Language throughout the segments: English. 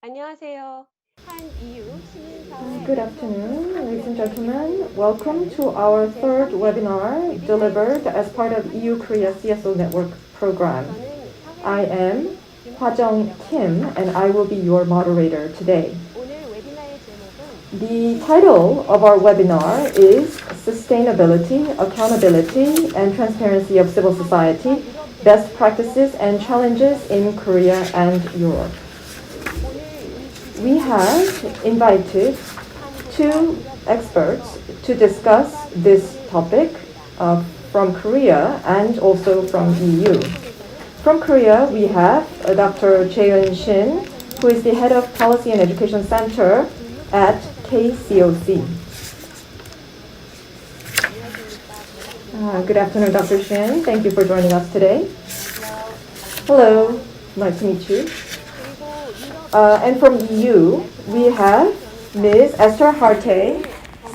안녕하세요. EU 시민사회 Good afternoon, ladies and gentlemen. Welcome to our third webinar delivered as part of EU Korea CSO Network program. I am Hwa-Jung Kim and I will be your moderator today. 오늘 웨비나의 제목은 The title of our webinar is Sustainability, Accountability and Transparency of Civil Society, Best Practices and Challenges in Korea and Europe. We have invited two experts to discuss this topic from Korea and also from EU. From Korea, we have Dr. Shin, who is the head of Policy and Education Center at KCOC. Good afternoon, Dr. Shin. Thank you for joining us today. Hello, nice to meet you. And from EU, we have Ms. Esther Harte,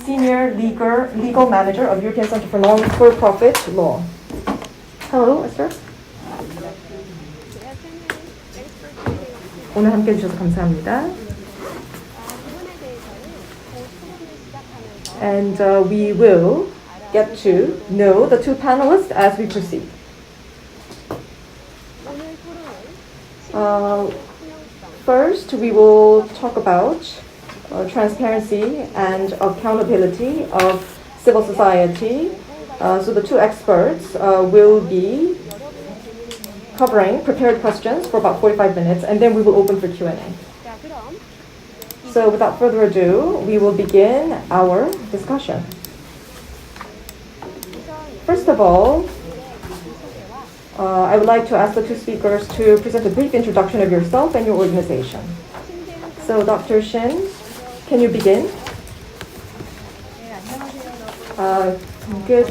Senior Legal Manager of European Center for Non-for-Profit Law. Hello, Esther. 오늘 함께 해주셔서 감사합니다. And we will get to know the two panelists as we proceed. First, we will talk about transparency and accountability of civil society. So the two experts will be covering prepared questions for about 45 minutes, and then we will open for Q&A. So without further ado, we will begin our discussion. First of all, I would like to ask the two speakers to present a brief introduction of yourself and your organization. So, Dr. Shin, can you begin? Good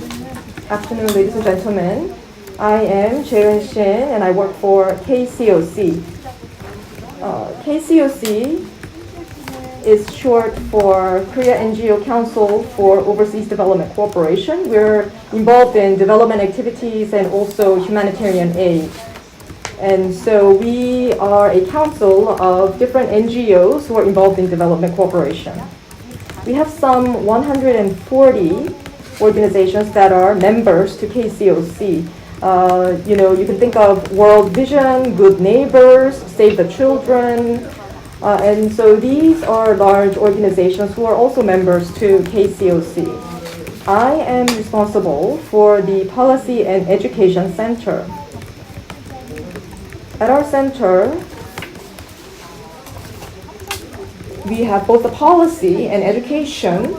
afternoon, ladies and gentlemen. I am Jae-eun Shin, and I work for KCOC. KCOC is short for Korea NGO Council for Overseas Development Cooperation. We're involved in development activities and also humanitarian aid. And so we are a council of different NGOs who are involved in development cooperation. We have some 140 organizations that are members to KCOC. You can think of World Vision, Good Neighbors, Save the Children, and so these are large organizations who are also members to KCOC. I am responsible for the Policy and Education Center. At our center, we have both the policy and education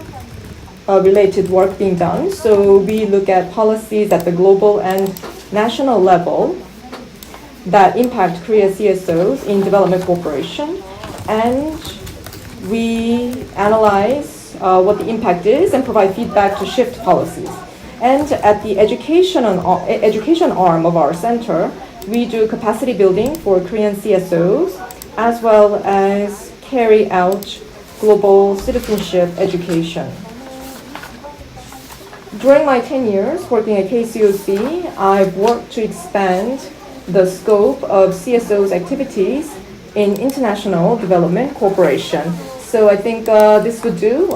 related work being done. So we look at policies at the global and national level that impact Korea CSOs in development cooperation. And we analyze what the impact is and provide feedback to shift policies. And at the education arm of our center, we do capacity building for Korean CSOs, as well as carry out global citizenship education. During my 10 years working at KCOC, I've worked to expand the scope of CSOs' activities in international development cooperation. So I think this would do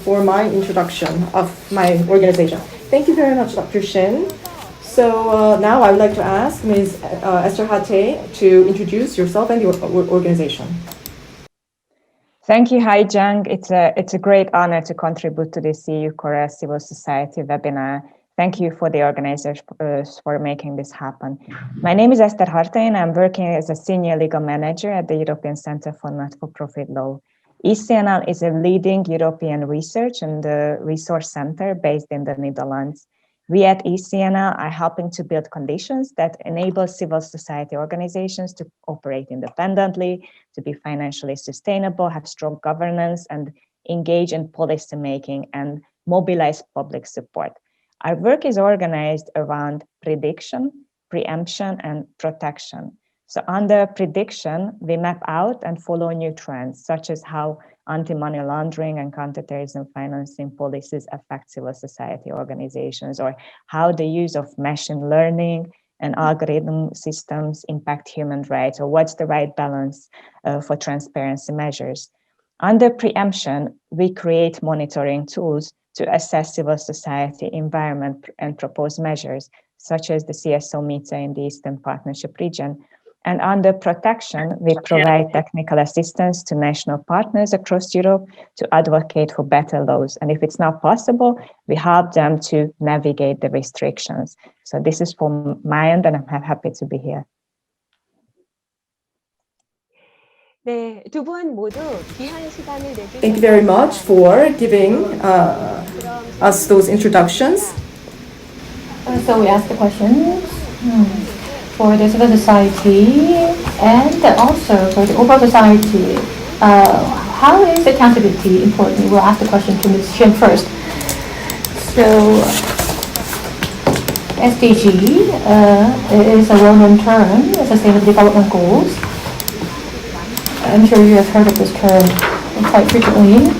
for my introduction of my organization. Thank you very much, Dr. Shin. So now I would like to ask Ms. Esther Hate to introduce yourself and your organization. Thank you, Hwa-Jung. It's a great honor to contribute to this EU Korea Civil Society webinar. Thank you for the organizers for making this happen. My name is Esther Harte, and I'm working as a senior legal manager at the European Center for Not-for-Profit Law. ECNL is a leading European research and resource center based in the Netherlands. We at ECNL are helping to build conditions that enable civil society organizations to operate independently, to be financially sustainable, have strong governance, and engage in policy making and mobilize public support. Our work is organized around prediction, preemption, and protection. So under prediction, we map out and follow new trends, such as how anti-money laundering and counterterrorism financing policies affect civil society organizations, or how the use of machine learning, and algorithm systems impact human rights, or what's the right balance for transparency measures. Under preemption, we create monitoring tools to assess civil society environment and propose measures, such as the CSO meter in the Eastern Partnership region. And under protection, we provide technical assistance to national partners across Europe to advocate for better laws. And if it's not possible, we help them to navigate the restrictions. So this is from my end, and I'm happy to be here. 네, 두 분 모두 귀한 시간을 내주셔서 Thank you very much for giving us those introductions. So we asked the questions for the civil society and also for the overall society. How is accountability important? We'll ask the question to Ms. Shin first. So SDG is a well-known term, Sustainable Development Goals. I'm sure you have heard of this term quite frequently.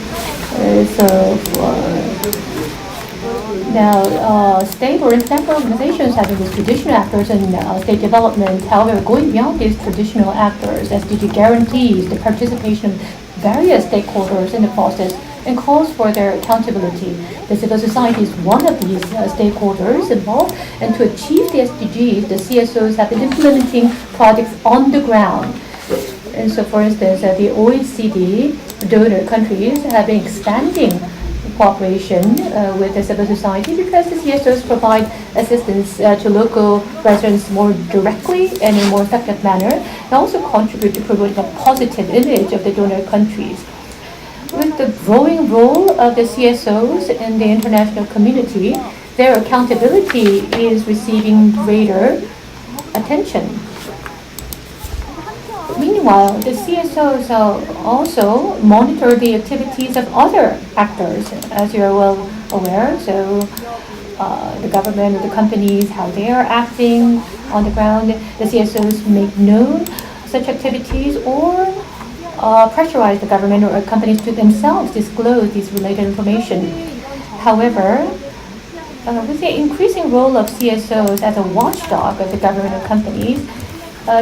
Now, state or international organizations having these traditional actors in state development, however, going beyond these traditional actors, SDG guarantees the participation of various stakeholders in the process and calls for their accountability. The civil society is one of these stakeholders involved, and to achieve the SDGs, the CSOs have been implementing projects on the ground. And so, for instance, the OECD donor countries have been expanding cooperation with the civil society because the CSOs provide assistance to local residents more directly and in a more effective manner, and also contribute to promoting a positive image of the donor countries. With the growing role of the CSOs in the international community, their accountability is receiving greater attention. Meanwhile, the CSOs also monitor the activities of other actors, as you're well aware. So the government or the companies, how they are acting on the ground. The CSOs make known such activities or pressurize the government or companies to themselves disclose these related information. However, with the increasing role of CSOs as a watchdog of the government and companies,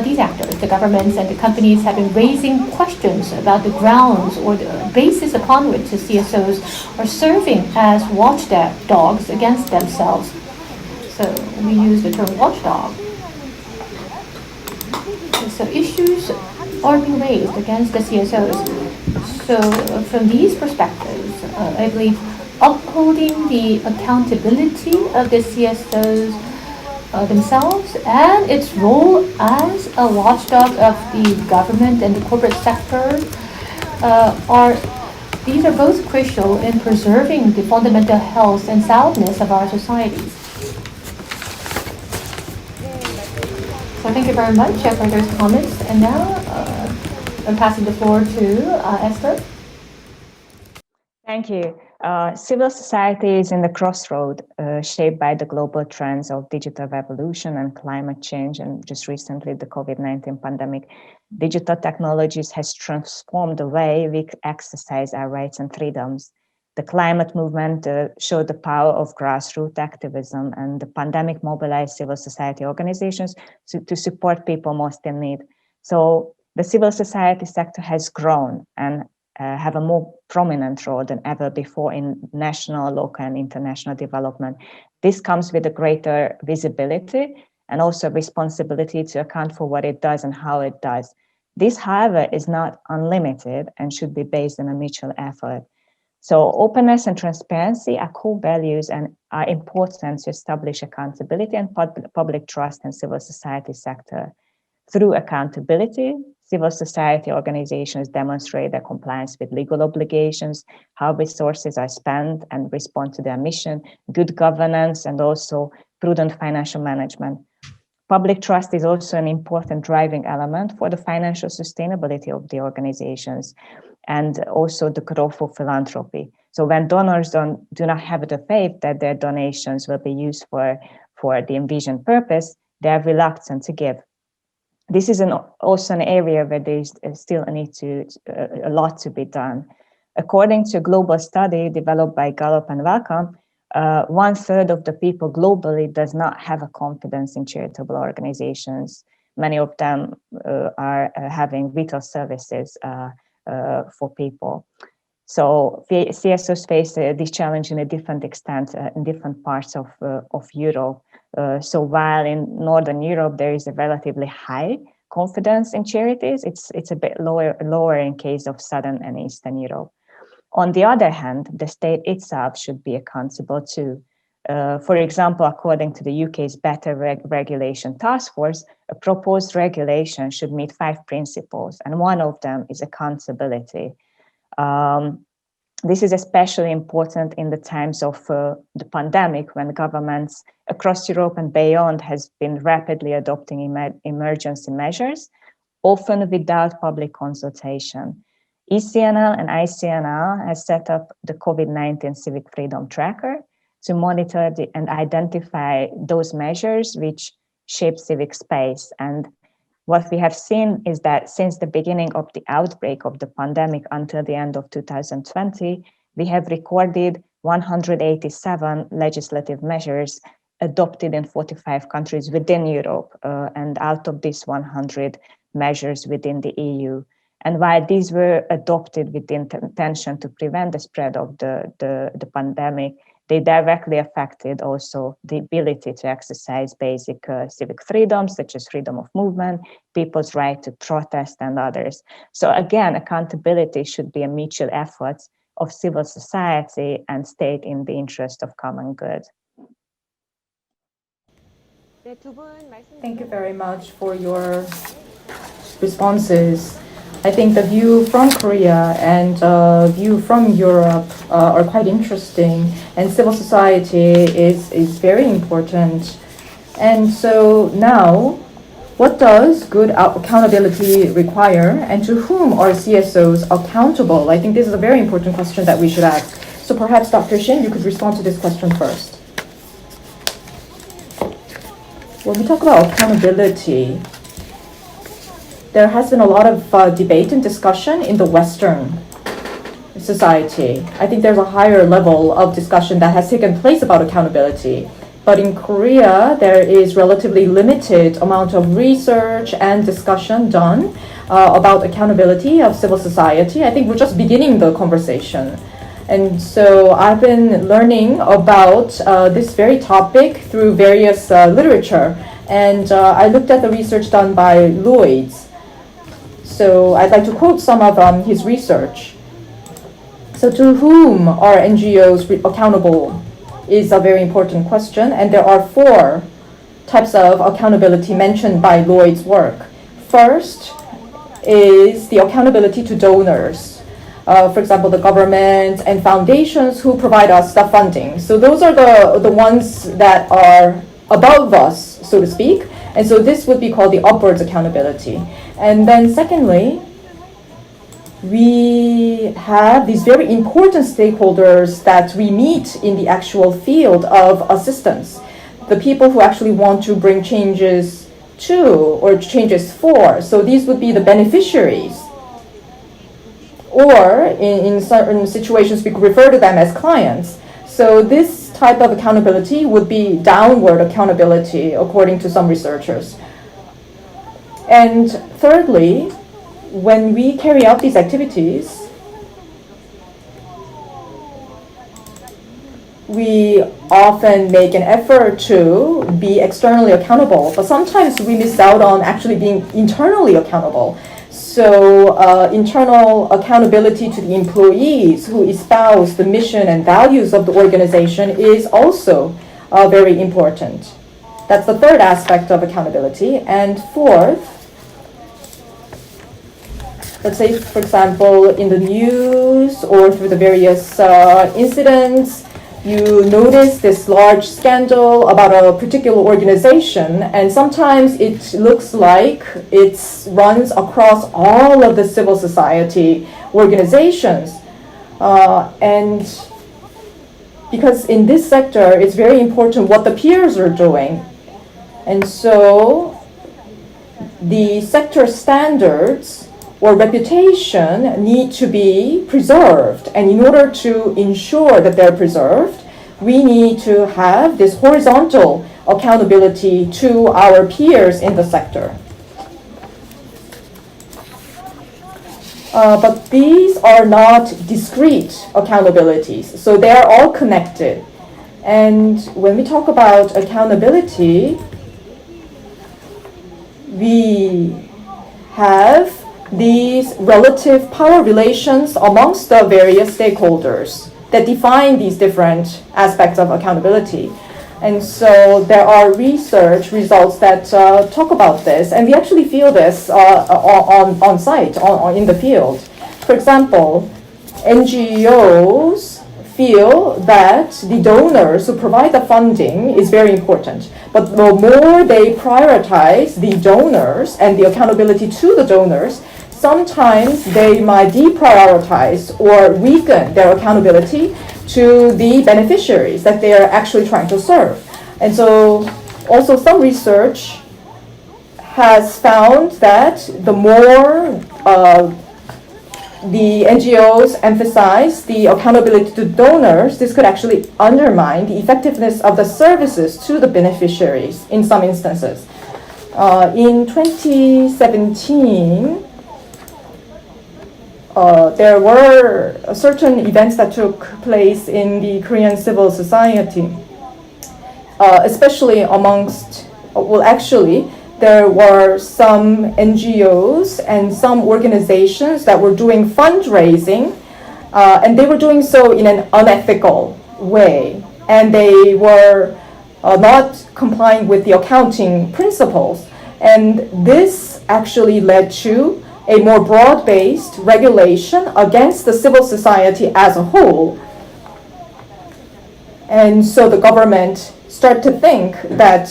these actors, the governments and the companies, have been raising questions about the grounds or the basis upon which the CSOs are serving as watchdogs against themselves. So we use the term watchdog. So issues are being raised against the CSOs. So from these perspectives, I believe upholding the accountability of the CSOs themselves and its role as a watchdog of the government and the corporate sector these are both crucial in preserving the fundamental health and soundness of our societies. So thank you very much for those comments. And now I'm passing the floor to Esther. Thank you. Civil society is in the crossroad shaped by the global trends of digital revolution and climate change, and just recently the COVID-19 pandemic. Digital technologies has transformed the way we exercise our rights and freedoms. The climate movement showed the power of grassroots activism, and the pandemic mobilized civil society organizations to support people most in need. So the civil society sector has grown and have a more prominent role than ever before in national, local, and international development. This comes with a greater visibility and also responsibility to account for what it does and how it does. This, however, is not unlimited and should be based on a mutual effort. So openness and transparency are core values and are important to establish accountability and public trust in civil society sector. Through accountability, civil society organizations demonstrate their compliance with legal obligations, how resources are spent and respond to their mission, good governance, and also prudent financial management. Public trust is also an important driving element for the financial sustainability of the organizations and also the growth of philanthropy. So when donors do not have the faith that their donations will be used for the envisioned purpose, they are reluctant to give. This is also an area where there is still a lot to be done. According to a global study developed by Gallup and Wellcome, 1/3 of the people globally does not have a confidence in charitable organizations. Many of them are having vital services for people. So CSOs face this challenge in a different extent in different parts of Europe. So while in Northern Europe there is a relatively high confidence in charities, it's a bit lower in case of Southern and Eastern Europe. On the other hand, the state itself should be accountable too. For example, according to the UK's Better Regulation Task Force, a proposed regulation should meet 5 principles, and one of them is accountability. This is especially important in the times of the pandemic, when governments across Europe and beyond has been rapidly adopting emergency measures, often without public consultation. ECNL and ICNL has set up the COVID-19 Civic Freedom Tracker to monitor and identify those measures which shape civic space. And what we have seen is that since the beginning of the outbreak of the pandemic until the end of 2020, we have recorded 187 legislative measures adopted in 45 countries within Europe, and out of these 100 measures within the EU. And while these were adopted with the intention to prevent the spread of the pandemic, they directly affected also the ability to exercise basic civic freedoms, such as freedom of movement, people's right to protest, and others. So again, accountability should be a mutual effort of civil society and state in the interest of common good. Thank you very much for your responses. I think the view from Korea and view from Europe are quite interesting, and civil society is very important. And so now, what does good accountability require, and to whom are CSOs accountable? I think this is a very important question that we should ask. So perhaps Dr. Shin, you could respond to this question first. When we talk about accountability, there has been a lot of debate and discussion in the Western society. I think there's a higher level of discussion that has taken place about accountability. But in Korea, there is relatively limited amount of research and discussion done about accountability of civil society. I think we're just beginning the conversation. And so I've been learning about this very topic through various literature. And I looked at the research done by Lloyd's. So I'd like to quote some of his research. So to whom are NGOs accountable is a very important question, and there are 4 types of accountability mentioned by Lloyd's work. First is the accountability to donors. For example, the government and foundations who provide us the funding. So those are the ones that are above us, so to speak. And so this would be called the upwards accountability. And then secondly, we have these very important stakeholders that we meet in the actual field of assistance. The people who actually want to bring changes to or changes for. So these would be the beneficiaries. Or in certain situations, we could refer to them as clients. So this type of accountability would be downward accountability, according to some researchers. And thirdly, when we carry out these activities, we often make an effort to be externally accountable, but sometimes we miss out on actually being internally accountable. So internal accountability to the employees who espouse the mission and values of the organization is also very important. That's the third aspect of accountability. And fourth, let's say, for example, in the news or through the various incidents, you notice this large scandal about a particular organization, and sometimes it looks like it runs across all of the civil society organizations. And because in this sector, it's very important what the peers are doing. And so the sector standards or reputation need to be preserved. And in order to ensure that they're preserved, we need to have this horizontal accountability to our peers in the sector. But these are not discrete accountabilities, so they are all connected. And when we talk about accountability, we have these relative power relations amongst the various stakeholders that define these different aspects of accountability. And so there are research results that talk about this, and we actually feel this on site, in the field. For example, NGOs feel that the donors who provide the funding is very important. But the more they prioritize the donors and the accountability to the donors, sometimes they might deprioritize or weaken their accountability to the beneficiaries that they are actually trying to serve. And so also some research has found that the more the NGOs emphasize the accountability to donors, this could actually undermine the effectiveness of the services to the beneficiaries in some instances. In 2017, there were certain events that took place in the Korean civil society, especially amongst, well, actually, there were some NGOs and some organizations that were doing fundraising, and they were doing so in an unethical way, and they were not complying with the accounting principles. And this actually led to a more broad-based regulation against the civil society as a whole. And so the government started to think that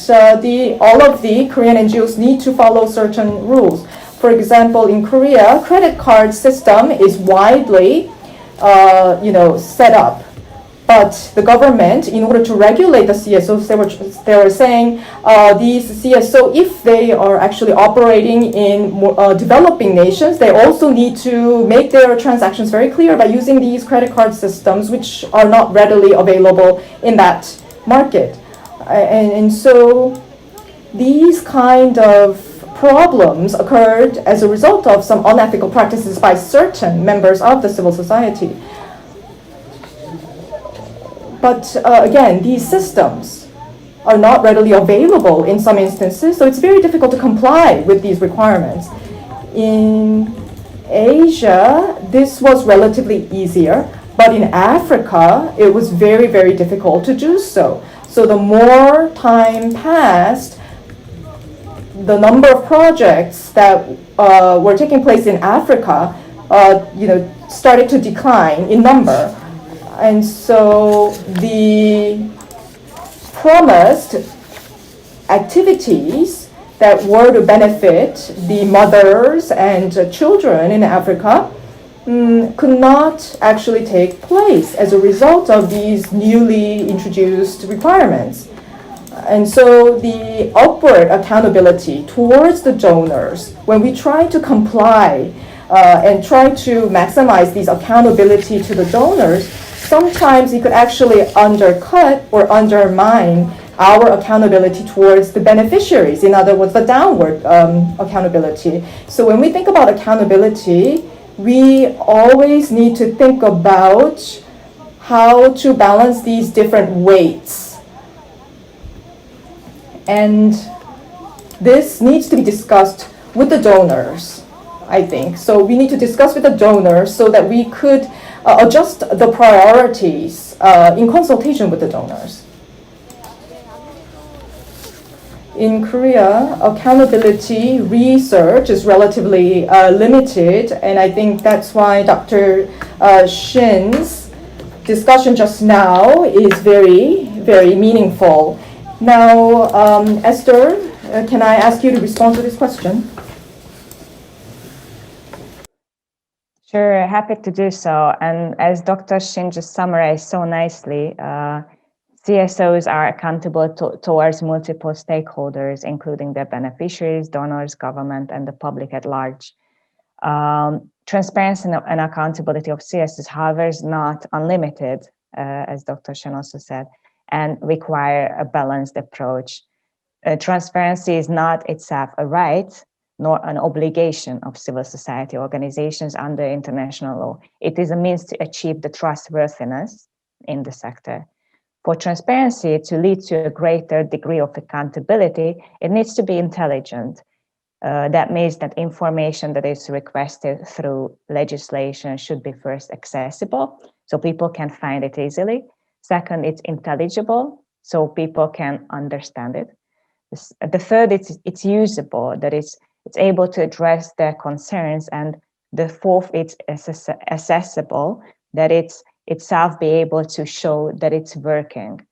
all of the Korean NGOs need to follow certain rules. For example, in Korea, credit card system is widely set up. But the government, in order to regulate the CSOs, they were saying these CSO, if they are actually operating in developing nations, they also need to make their transactions very clear by using these credit card systems, which are not readily available in that market. And so these kind of problems occurred as a result of some unethical practices by certain members of the civil society. But again, these systems are not readily available in some instances, so it's very difficult to comply with these requirements. In Asia, this was relatively easier, but in Africa, it was very, very difficult to do so. So the more time passed, the number of projects that were taking place in Africa, started to decline in number. And so the promised activities that were to benefit the mothers and children in Africa could not actually take place as a result of these newly introduced requirements. And so the upward accountability towards the donors, when we try to comply and try to maximize these accountability to the donors, sometimes it could actually undercut or undermine our accountability towards the beneficiaries. In other words, the downward accountability. So when we think about accountability, we always need to think about how to balance these different weights. And this needs to be discussed with the donors, I think. So we need to discuss with the donors so that we could adjust the priorities in consultation with the donors. In Korea, accountability research is relatively limited, and I think that's why Dr. Shin's discussion just now is very, very meaningful. Now, Esther, can I ask you to respond to this question? Sure, happy to do so. And as Dr. Shin just summarized so nicely, CSOs are accountable towards multiple stakeholders, including their beneficiaries, donors, government, and the public at large. Transparency and accountability of CSOs, however, is not unlimited, as Dr. Shin also said. and require a balanced approach. Transparency is not itself a right, nor an obligation of civil society organizations under international law. It is a means to achieve the trustworthiness in the sector. For transparency to lead to a greater degree of accountability, it needs to be intelligent. That means that information that is requested through legislation should be first accessible, so people can find it easily. Second, it's intelligible, so people can understand it. The third, it's usable, that it's able to address their concerns. And the fourth, it's accessible, that it's itself be able to show that it's working.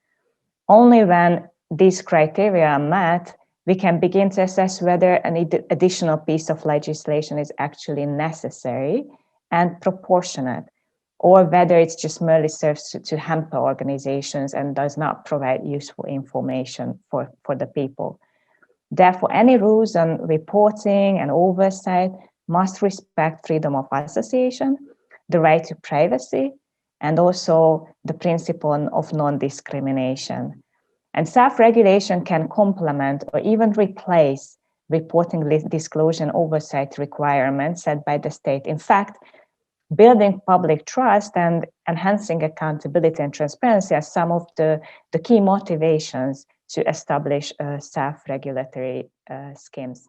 Only when these criteria are met, we can begin to assess whether an additional piece of legislation is actually necessary and proportionate, or whether it's just merely serves to hamper organizations and does not provide useful information for the people. Therefore, any rules on reporting and oversight must respect freedom of association, the right to privacy, and also the principle of non-discrimination. And self-regulation can complement or even replace reporting, disclosure, and oversight requirements set by the state. In fact, building public trust and enhancing accountability and transparency are some of the key motivations to establish self-regulatory schemes.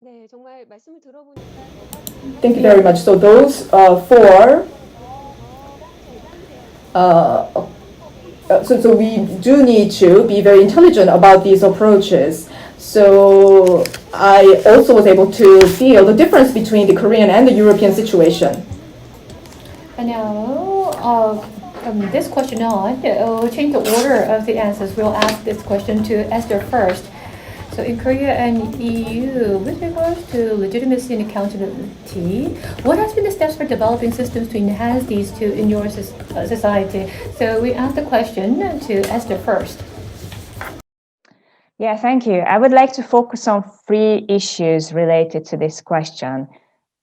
네, 정말 말씀을 들어보니까 Thank you very much. So those four. So we do need to be very intelligent about these approaches. So I also was able to feel the difference between the Korean and the European situation. And now, from this question on, we'll change the order of the answers. We'll ask this question to Esther first. So in Korea and EU, with regards to legitimacy and accountability, what has been the steps for developing systems to enhance these two in your society? So we ask the question to Esther first. Yeah, thank you. I would like to focus on three issues related to this question.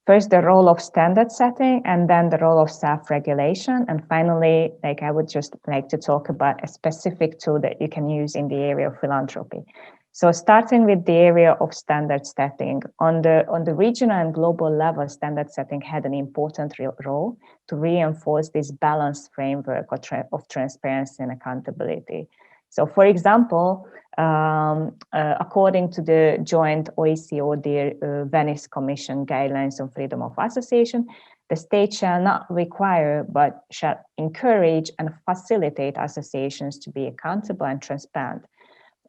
First, the role of standard setting, and then the role of self-regulation. And finally, I would just like to talk about a specific tool that you can use in the area of philanthropy. So starting with the area of standard setting, on the regional and global level, standard setting had an important role to reinforce this balanced framework of transparency and accountability. So for example, according to the joint OECD Venice Commission guidelines on freedom of association, the state shall not require, but shall encourage and facilitate associations to be accountable and transparent.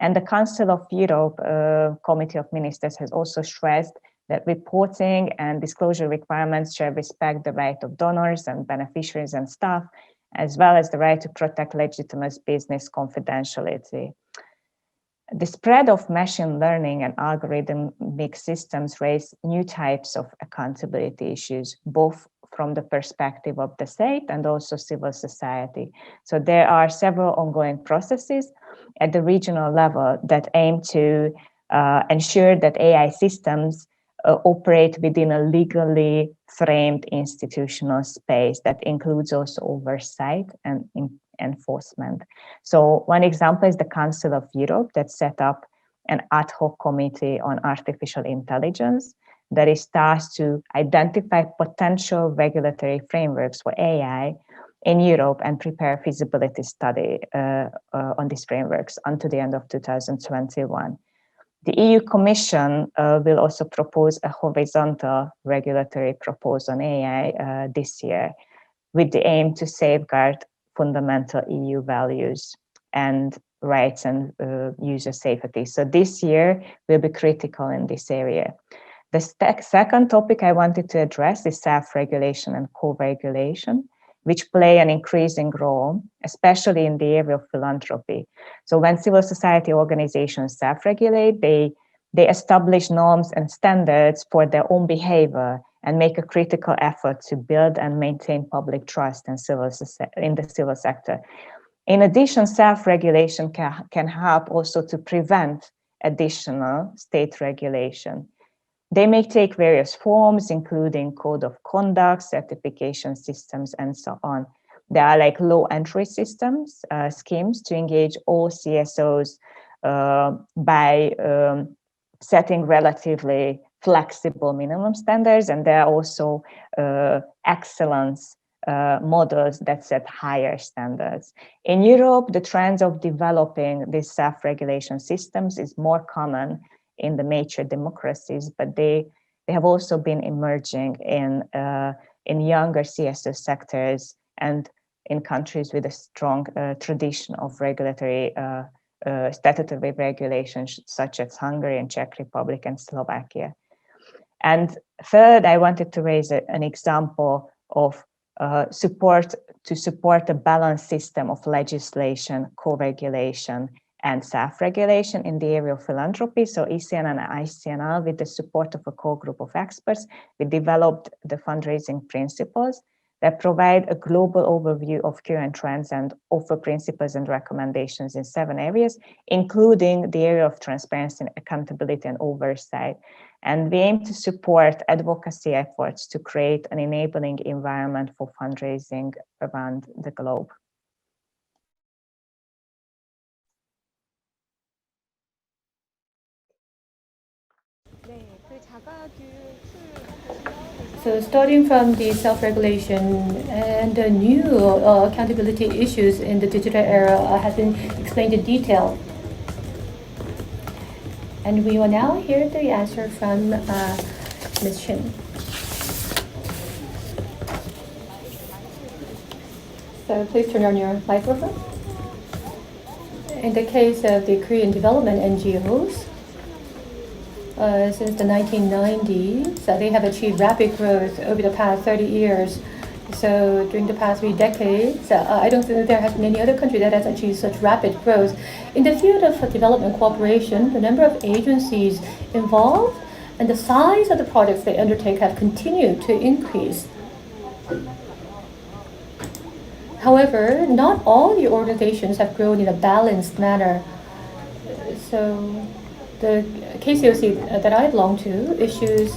And the Council of Europe Committee of Ministers has also stressed that reporting and disclosure requirements shall respect the right of donors and beneficiaries and staff, as well as the right to protect legitimate business confidentiality. The spread of machine learning and algorithmic systems raise new types of accountability issues, both from the perspective of the state and also civil society. So there are several ongoing processes at the regional level that aim to ensure that AI systems operate within a legally framed institutional space that includes also oversight and enforcement. So one example is the Council of Europe that set up an ad hoc committee on artificial intelligence that is tasked to identify potential regulatory frameworks for AI in Europe and prepare a feasibility study on these frameworks until the end of 2021. The EU Commission will also propose a horizontal regulatory proposal on AI this year with the aim to safeguard fundamental EU values and rights and user safety. So this year will be critical in this area. The second topic I wanted to address is self-regulation and co-regulation, which play an increasing role, especially in the area of philanthropy. So when civil society organizations self-regulate, they establish norms and standards for their own behavior and make a critical effort to build and maintain public trust in the civil sector. In addition, self-regulation can help also to prevent additional state regulation. They may take various forms, including code of conduct, certification systems, and so on. There are like low entry systems, schemes to engage all CSOs by setting relatively flexible minimum standards. And there are also excellence models that set higher standards. In Europe, the trends of developing these self-regulation systems is more common in the mature democracies, but they have also been emerging in younger CSO sectors and in countries with a strong tradition of regulatory statutory regulations, such as Hungary and Czech Republic and Slovakia. And third, I wanted to raise an example of support a balanced system of legislation, co-regulation, and self-regulation in the area of philanthropy. So ECN and ICNL, with the support of a core group of experts, we developed the fundraising principles that provide a global overview of current trends and offer principles and recommendations in 7 areas, including the area of transparency and accountability and oversight. And we aim to support advocacy efforts to create an enabling environment for fundraising around the globe. So starting from the self-regulation and the new accountability issues in the digital era has been explained in detail. And we will now hear the answer from Ms. Shin. So please turn on your microphone. In the case of the Korean development NGOs, since the 1990s, they have achieved rapid growth over the past 30 years. So during the past 3 decades, I don't think there has been any other country that has achieved such rapid growth. In the field of development cooperation, the number of agencies involved and the size of the projects they undertake have continued to increase. However, not all the organizations have grown in a balanced manner. So the KCOC that I belong to issues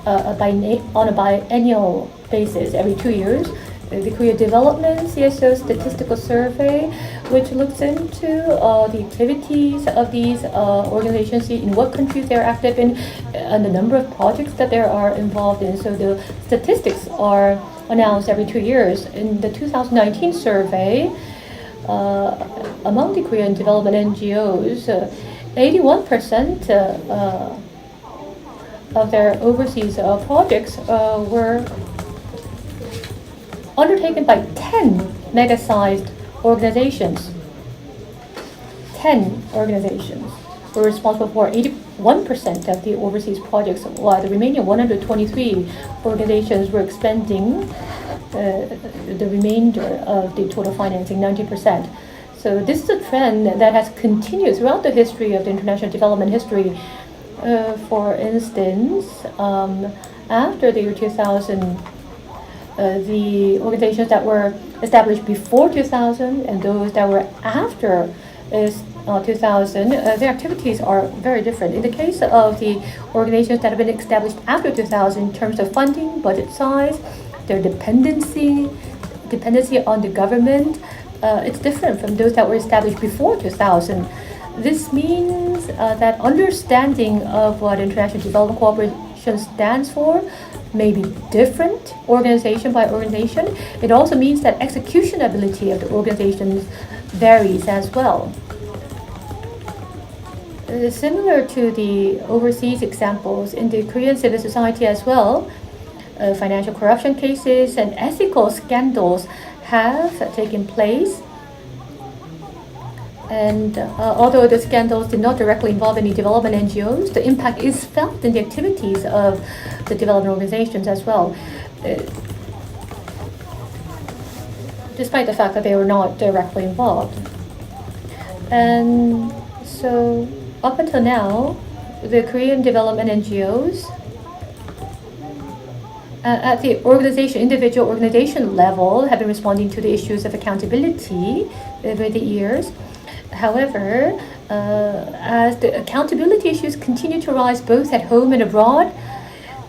on a biennial basis every 2 years the Korea Development CSO Statistical Survey, which looks into the activities of these organizations, in what countries they're active in, and the number of projects that they are involved in. So the statistics are announced every 2 years. In the 2019 survey, among the Korean development NGOs, 81% of their overseas projects were undertaken by 10 mega-sized organizations. 10 organizations were responsible for 81% of the overseas projects, while the remaining 123 organizations were expending the remainder of the total financing, 90%. So this is a trend that has continued throughout the history of the international development history. For instance, after the year 2000, the organizations that were established before 2000 and those that were after 2000, their activities are very different. In the case of the organizations that have been established after 2000, in terms of funding, budget size, their dependency on the government, it's different from those that were established before 2000. This means that understanding of what international development cooperation stands for may be different organization by organization. It also means that execution ability of the organizations varies as well. Similar to the overseas examples, in the Korean civil society as well, financial corruption cases and ethical scandals have taken place. And although the scandals did not directly involve any development NGOs, the impact is felt in the activities of the development organizations as well, despite the fact that they were not directly involved. And so up until now, the Korean development NGOs at the individual organization level have been responding to the issues of accountability over the years. However, As the accountability issues continue to rise both at home and abroad,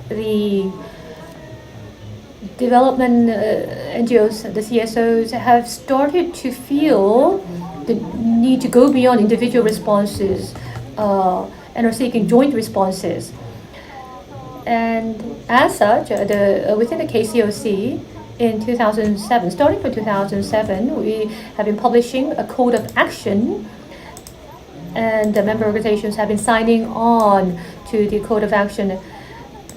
the development NGOs, the CSOs, have started to feel the need to go beyond individual responses and are seeking joint responses. And as such, within the KCOC in 2007, starting from 2007, we have been publishing a code of action, and the member organizations have been signing on to the code of action.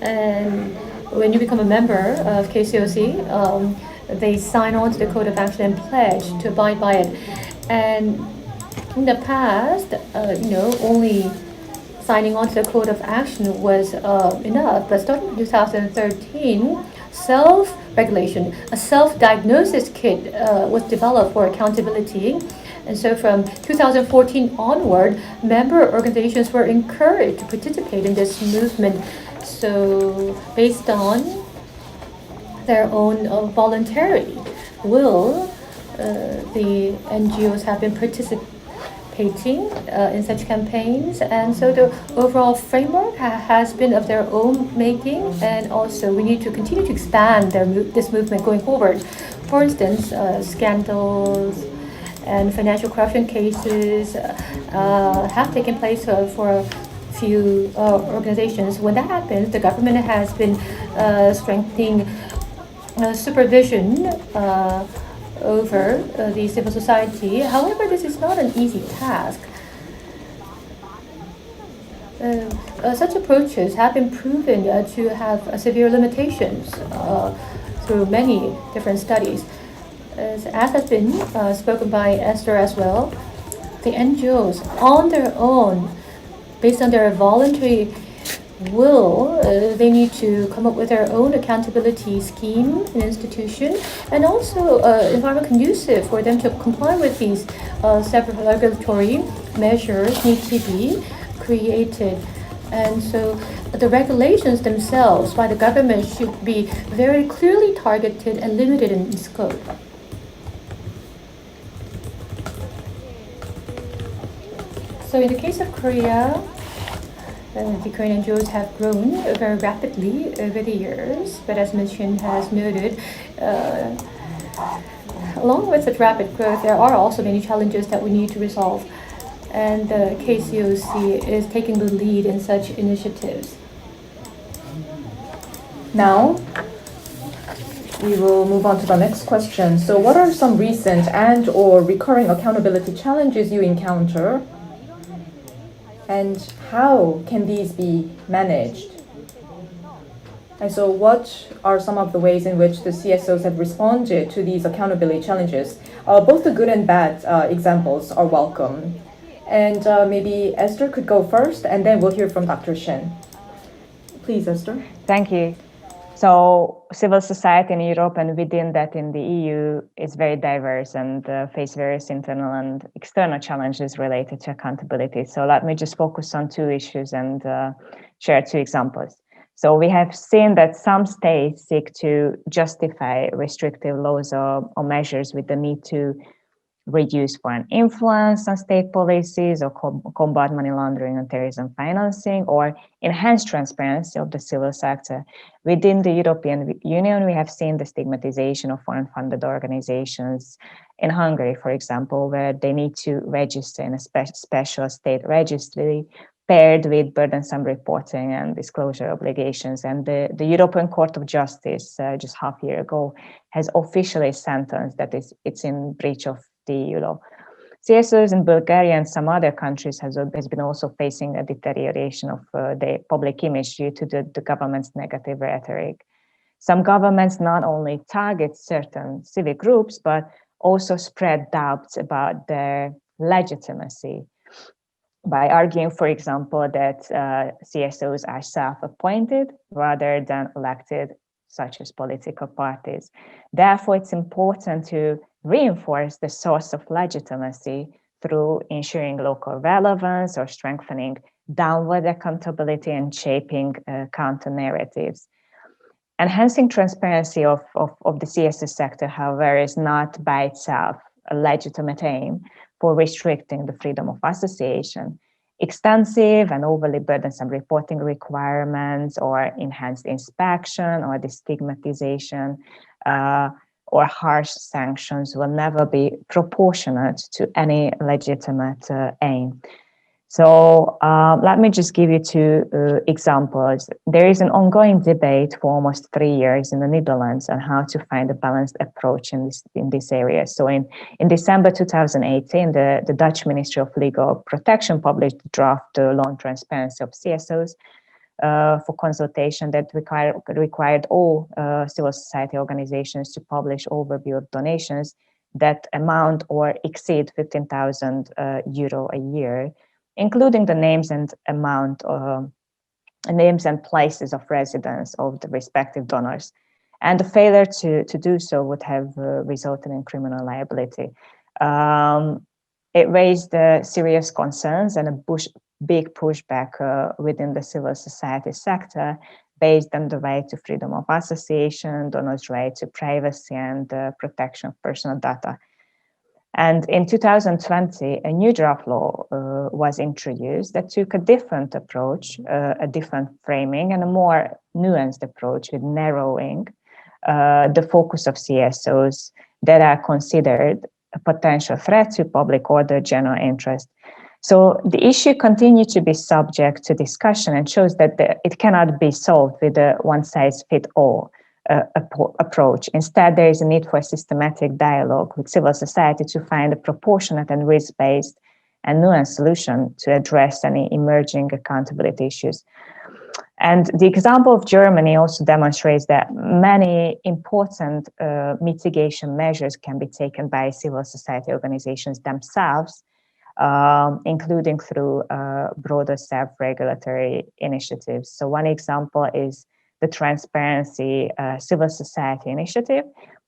And when you become a member of KCOC, they sign on to the code of action and pledge to abide by it. And in the past, only signing on to the code of action was enough. But starting in 2013, self-regulation, a self-diagnosis kit was developed for accountability. And so from 2014 onward, member organizations were encouraged to participate in this movement. So based on their own voluntary will, the NGOs have been participating in such campaigns. And so the overall framework has been of their own making. And also we need to continue to expand this movement going forward. For instance, scandals and financial corruption cases have taken place for a few organizations. When that happens, the government has been strengthening supervision over the civil society. However, this is not an easy task. Such approaches have been proven to have severe limitations through many different studies. As has been spoken by Esther as well, the NGOs on their own, based on their voluntary will, they need to come up with their own accountability scheme and institution, and also environment conducive for them to comply with these several regulatory measures need to be created. And so the regulations themselves by the government should be very clearly targeted and limited in scope. So in the case of Korea, the Korean NGOs have grown very rapidly over the years, but as Ms. Shin has noted, along with such rapid growth, there are also many challenges that we need to resolve, and the KCOC is taking the lead in such initiatives. Now, we will move on to the next question. So what are some recent and/or recurring accountability challenges you encounter? And how can these be managed? And so what are some of the ways in which the CSOs have responded to these accountability challenges? Both the good and bad examples are welcome. And maybe Esther could go first, and then we'll hear from Dr. Shin. Please, Esther. Thank you. So civil society in Europe and within that in the EU is very diverse and face various internal and external challenges related to accountability. So let me just focus on two issues and share two examples. So we have seen that some states seek to justify restrictive laws or measures with the need to reduce foreign influence on state policies or combat money laundering and terrorism financing or enhance transparency of the civil sector. Within the European Union, we have seen the stigmatization of foreign funded organizations in Hungary, for example, where they need to register in a special state registry paired with burdensome reporting and disclosure obligations. And the European Court of Justice just half a year ago has officially sentenced that it's in breach of the EU law. CSOs in Bulgaria and some other countries has been also facing a deterioration of the public image due to the government's negative rhetoric. Some governments not only target certain civic groups, but also spread doubts about their legitimacy by arguing, for example, that CSOs are self-appointed rather than elected, such as political parties. Therefore, it's important to reinforce the source of legitimacy through ensuring local relevance or strengthening downward accountability and shaping counter narratives. Enhancing transparency of the CSO sector, however, is not by itself a legitimate aim, for restricting the freedom of association. Extensive and overly burdensome reporting requirements or enhanced inspection or destigmatization or harsh sanctions will never be proportionate to any legitimate aim. So let me just give you two examples. There is an ongoing debate for almost 3 years in the Netherlands on how to find a balanced approach in this area. So in December 2018, the Dutch Ministry of Legal Protection published the draft law on transparency of CSOs for consultation that required all civil society organizations to publish overview of donations that amount or exceed 15,000 euro a year, including the names and amount, names and places of residence of the respective donors. And the failure to do so would have resulted in criminal liability. It raised serious concerns and a big pushback within the civil society sector based on the right to freedom of association, donors' right to privacy and protection of personal data. And in 2020, a new draft law was introduced that took a different approach, a different framing, and a more nuanced approach with narrowing the focus of CSOs that are considered a potential threat to public order, general interest. So the issue continued to be subject to discussion and shows that it cannot be solved with a one-size-fits-all approach. Instead, there is a need for a systematic dialogue with civil society to find a proportionate and risk-based and nuanced solution to address any emerging accountability issues. And the example of Germany also demonstrates that many important mitigation measures can be taken by civil society organizations themselves, including through broader self-regulatory initiatives. So one example is the Transparency Civil Society Initiative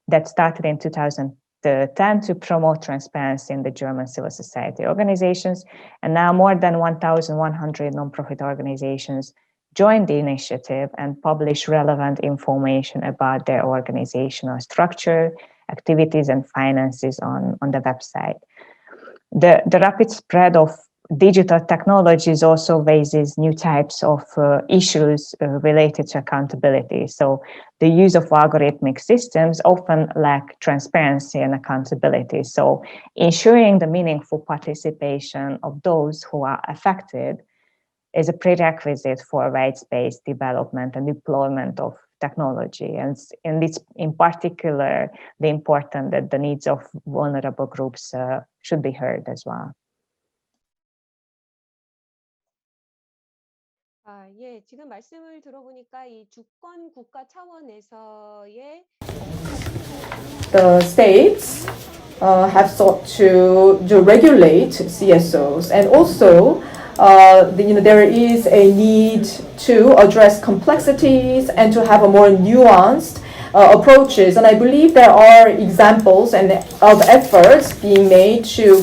that started in 2010 to promote transparency in the German civil society organizations. And now more than 1,100 nonprofit organizations joined the initiative and publish relevant information about their organizational structure, activities, and finances on the website. The rapid spread of digital technologies also raises new types of issues related to accountability. So the use of algorithmic systems often lack transparency and accountability. So ensuring the meaningful participation of those who are affected is a prerequisite for rights-based development and deployment of technology. And it's in particular important that the needs of vulnerable groups should be heard as well. 예, 지금 말씀을 들어보니까 이 주권 국가 차원에서의 The states have sought to regulate CSOs, and also there is a need to address complexities and to have a more nuanced approaches. And I believe there are examples and of efforts being made to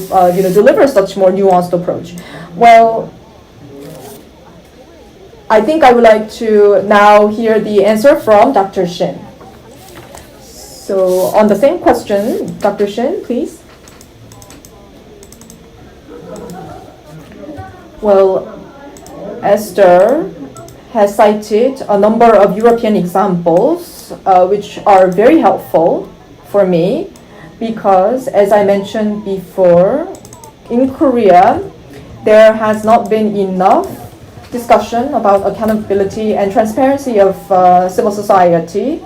deliver such more nuanced approach. Well, I think I would like to now hear the answer from Dr. Shin. So on the same question, Dr. Shin, please. Well, Esther has cited a number of European examples which are very helpful for me because, as I mentioned before, in Korea, there has not been enough discussion about accountability and transparency of civil society.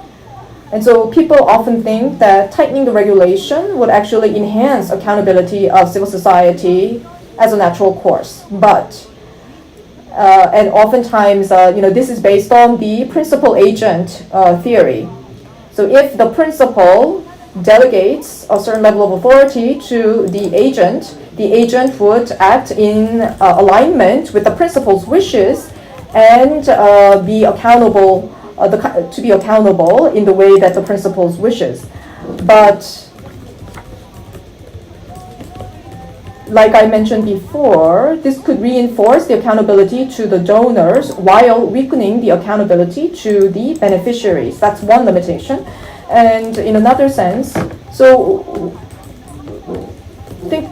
And so people often think that tightening the regulation would actually enhance accountability of civil society as a natural course. But, and oftentimes, this is based on the principal agent theory. So if the principal delegates a certain level of authority to the agent would act in alignment with the principal's wishes and be accountable, to be accountable in the way that the principal's wishes. But like I mentioned before, this could reinforce the accountability to the donors while weakening the accountability to the beneficiaries. That's one limitation. And in another sense, so think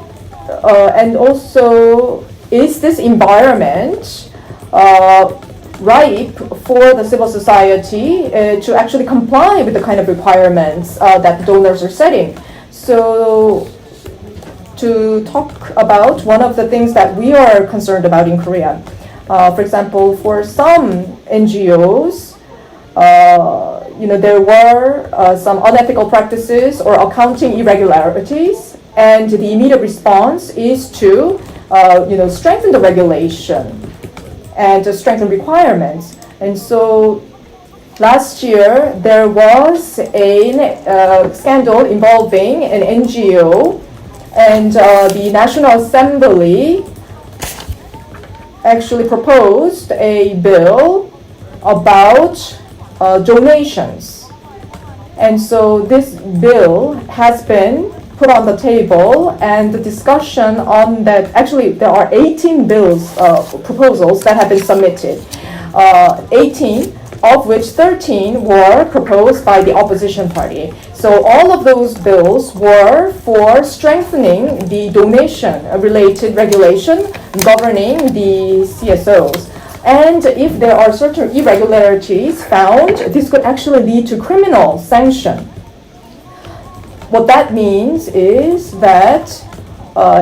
and also, is this environment ripe for the civil society to actually comply with the kind of requirements that donors are setting? So, to talk about one of the things that we are concerned about in Korea. For example, for some NGOs, there were some unethical practices or accounting irregularities, and the immediate response is to, strengthen the regulation and to strengthen requirements. And so, last year there was a scandal involving an NGO, and the National Assembly actually proposed a bill about donations. And so this bill has been put on the table, and the discussion on that, actually there are 18 bills, proposals that have been submitted. 18, of which 13 were proposed by the opposition party. So all of those bills were for strengthening the donation-related regulation governing the CSOs. And if there are certain irregularities found, this could actually lead to criminal sanction. What that means is that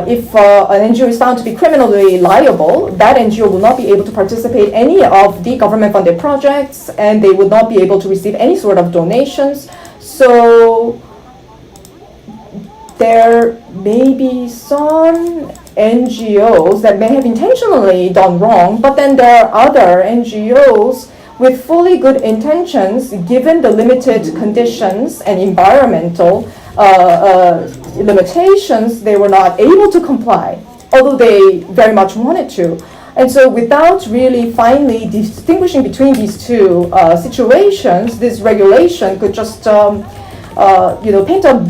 if an NGO is found to be criminally liable, that NGO will not be able to participate in any of the government-funded projects, and they would not be able to receive any sort of donations. So there may be some NGOs that may have intentionally done wrong, but then there are other NGOs with fully good intentions, given the limited conditions and environmental limitations, they were not able to comply, although they very much wanted to. And so without really finally distinguishing between these two situations, this regulation could just paint up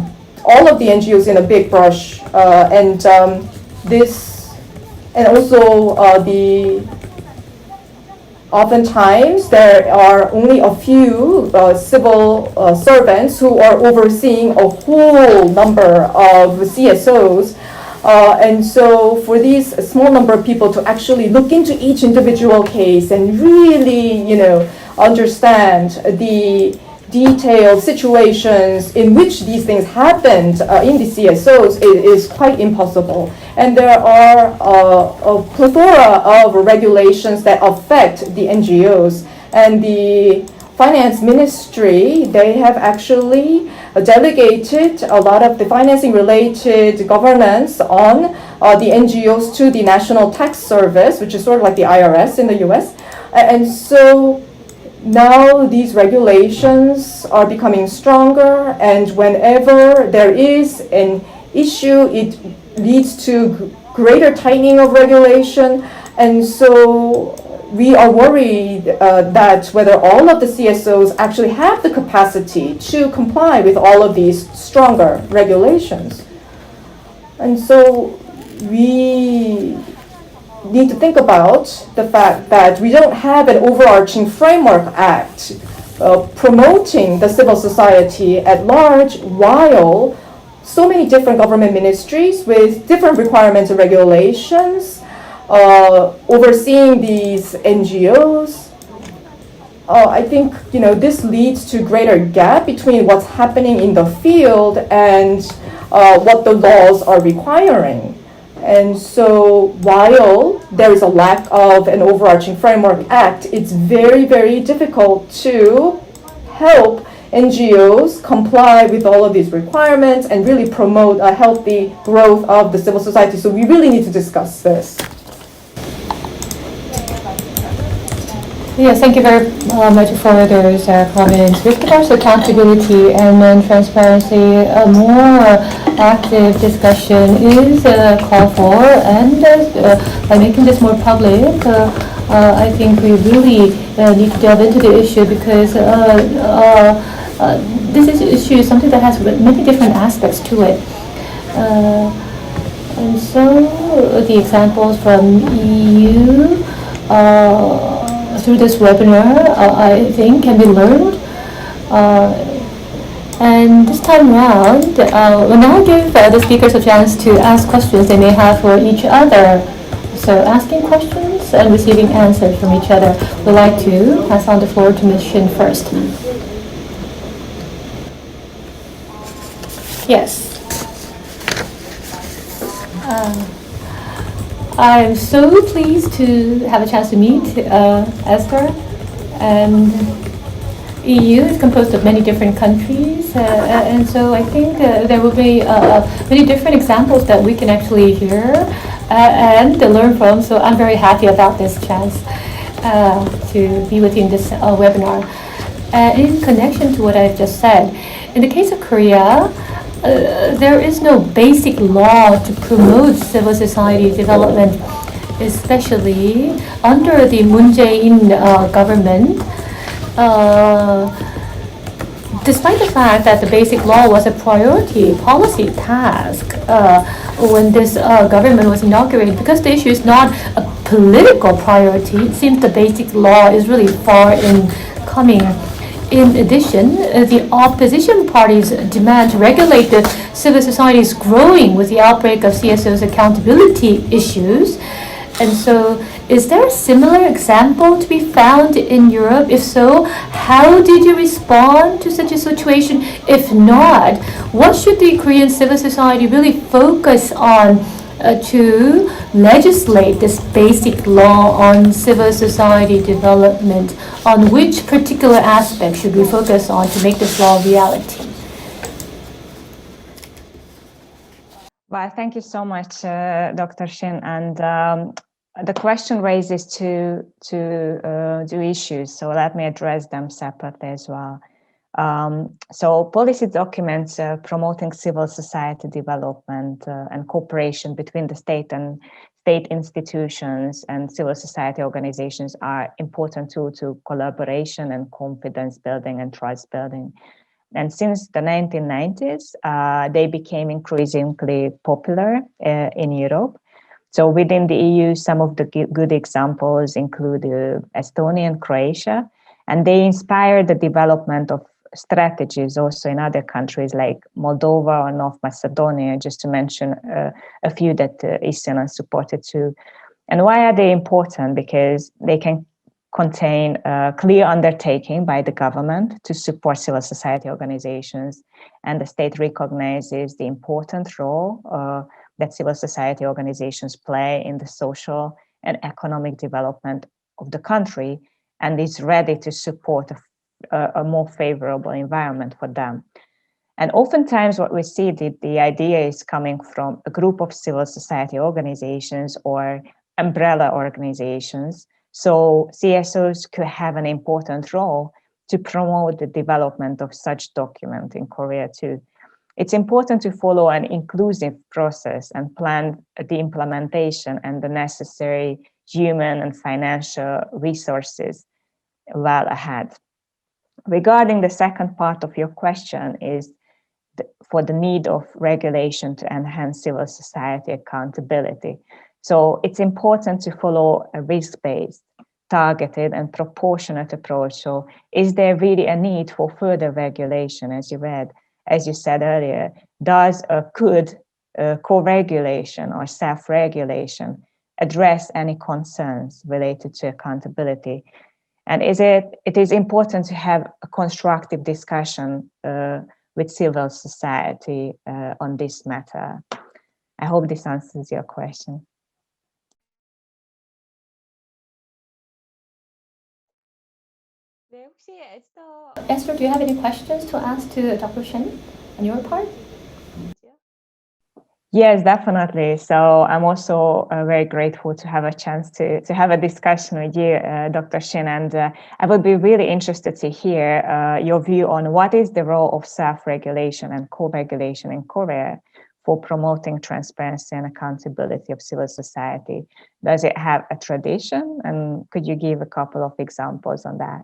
all of the NGOs in a big brush, and also oftentimes there are only a few civil servants who are overseeing a whole number of CSOs. And so for these small number of people to actually look into each individual case and really, understand the detailed situations in which these things happened in the CSOs is quite impossible. And there are a plethora of regulations that affect the NGOs. And the Finance Ministry, they have actually delegated a lot of the financing-related governance on the NGOs to the National Tax Service, which is sort of like the IRS in the US. And so now these regulations are becoming stronger, and whenever there is an issue, it leads to greater tightening of regulation. And so we are worried that whether all of the CSOs actually have the capacity to comply with all of these stronger regulations. And so we need to think about the fact that we don't have an overarching framework act promoting the civil society at large, while so many different government ministries with different requirements and regulations overseeing these NGOs. I think this leads to greater gap between what's happening in the field and what the laws are requiring. And so while there is a lack of an overarching framework act, it's very, very difficult to help NGOs comply with all of these requirements and really promote a healthy growth of the civil society. So we really need to discuss this. Yes, thank you very much for those comments. With regards to accountability and transparency, a more active discussion is called for, and by making this more public, I think we really need to delve into the issue, because this issue is something that has many different aspects to it. And so the examples from EU through this webinar, I think, can be learned. And this time around, we'll now give the speakers a chance to ask questions they may have for each other. So asking questions and receiving answers from each other. We'd like to pass on the floor to Ms. Shin first. Yes. I'm so pleased to have a chance to meet Esther. And EU is composed of many different countries, and so I think there will be many different examples that we can actually hear and learn from. So I'm very happy about this chance to be with you in this webinar. In connection to what I've just said, in the case of Korea, there is no basic law to promote civil society development, especially under the Moon Jae-in government. Despite the fact that the basic law was a priority policy task when this government was inaugurated, because the issue is not a political priority, it seems the basic law is really far in coming. In addition, the opposition parties' demand to regulate the civil society is growing with the outbreak of CSOs accountability issues. And so, is there a similar example to be found in Europe? If so, how did you respond to such a situation? If not, what should the Korean civil society really focus on to legislate this basic law on civil society development? On which particular aspect should we focus on to make this law a reality? Well, thank you so much, Dr. Shin. And the question raises two issues, so let me address them separately as well. So policy documents promoting civil society development and cooperation between the state and state institutions and civil society organizations are important to collaboration and confidence building and trust building. And since the 1990s, they became increasingly popular in Europe. So within the EU, some of the good examples include Estonia and Croatia, and they inspired the development of strategies also in other countries like Moldova or North Macedonia, just to mention a few that ISEAN supported too. And why are they important? Because they can contain a clear undertaking by the government to support civil society organizations, and the state recognizes the important role that civil society organizations play in the social and economic development of the country, and is ready to support a more favorable environment for them. And oftentimes what we see, the idea is coming from a group of civil society organizations or umbrella organizations. So CSOs could have an important role to promote the development of such document in Korea too. It's important to follow an inclusive process and plan the implementation and the necessary human and financial resources well ahead. Regarding the second part of your question is for the need of regulation to enhance civil society accountability. So it's important to follow a risk-based, targeted and proportionate approach. So is there really a need for further regulation? As you said earlier, does a good co-regulation or self-regulation address any concerns related to accountability? And it is important to have a constructive discussion with civil society on this matter. I hope this answers your question. Esther, do you have any questions to ask to Dr. Shin on your part? Yes, definitely. So I'm also very grateful to have a chance to have a discussion with you, Dr. Shin, and I would be really interested to hear your view on what is the role of self-regulation and co-regulation in Korea for promoting transparency and accountability of civil society. Does it have a tradition? And could you give a couple of examples on that?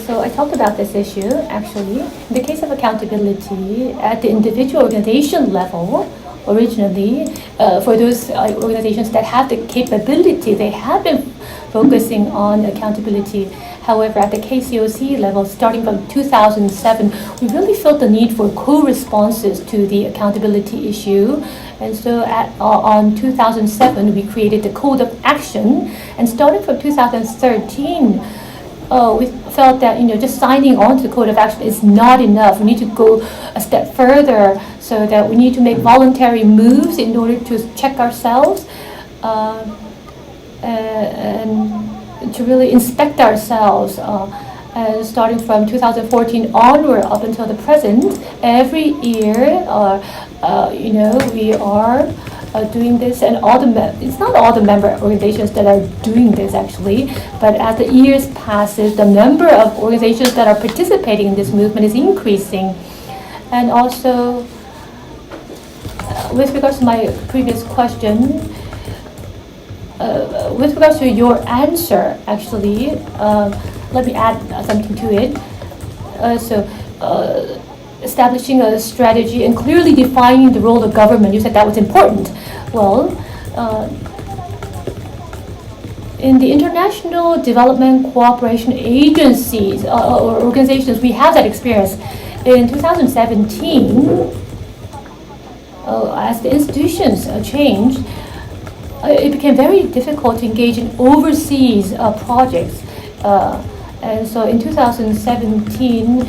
So I talked about this issue, actually. In the case of accountability at the individual organization level, originally, for those organizations that have the capability, they have been focusing on accountability. However, at the KCOC level, starting from 2007, we really felt the need for co-responses to the accountability issue. And so on 2007, we created the Code of Action. And starting from 2013, we felt that just signing on to the Code of Action is not enough. We need to go a step further, so that we need to make voluntary moves in order to check ourselves and to really inspect ourselves. Starting from 2014 onward up until the present, every year, we are doing this, and it's not all the member organizations that are doing this actually, but as the years passes, the number of organizations that are participating in this movement is increasing. And also, with regards to my previous question, with regards to your answer, actually, let me add something to it. Establishing a strategy and clearly defining the role of government, you said that was important. Well, in the international development cooperation agencies or organizations, we have that experience. In 2017, as the institutions changed, it became very difficult to engage in overseas projects. And so in 2017,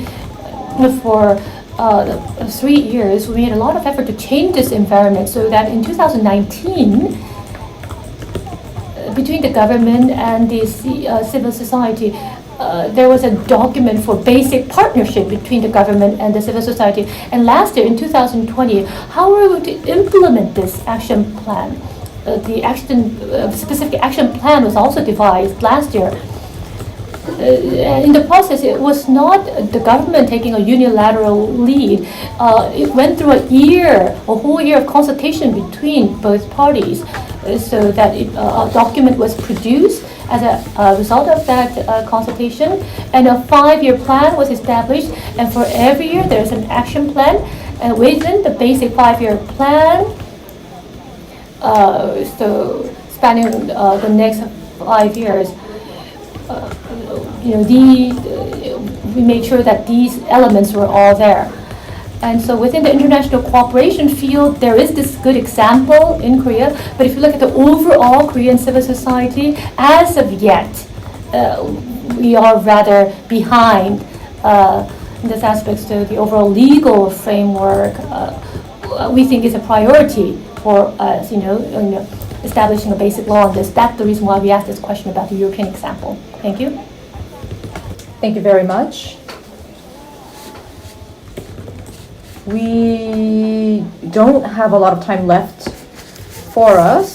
for 3 years, we made a lot of effort to change this environment, so that in 2019, between the government and the civil society, there was a document for basic partnership between the government and the civil society. And last year, in 2020, how are we going to implement this action plan? The specific action plan was also devised last year. In the process, it was not the government taking a unilateral lead. It went through a whole year of consultation between both parties, so that a document was produced as a result of that consultation, and a 5-year plan was established. And for every year, there's an action plan, and within the basic 5-year plan, so spanning the next 5 years, we made sure that these elements were all there. And so within the international cooperation field, there is this good example in Korea. But if you look at the overall Korean civil society, as of yet, we are rather behind in this aspect. So the overall legal framework, we think is a priority for us, establishing a basic law on this. That's the reason why we asked this question about the European example. Thank you. Thank you very much. We don't have a lot of time left for us,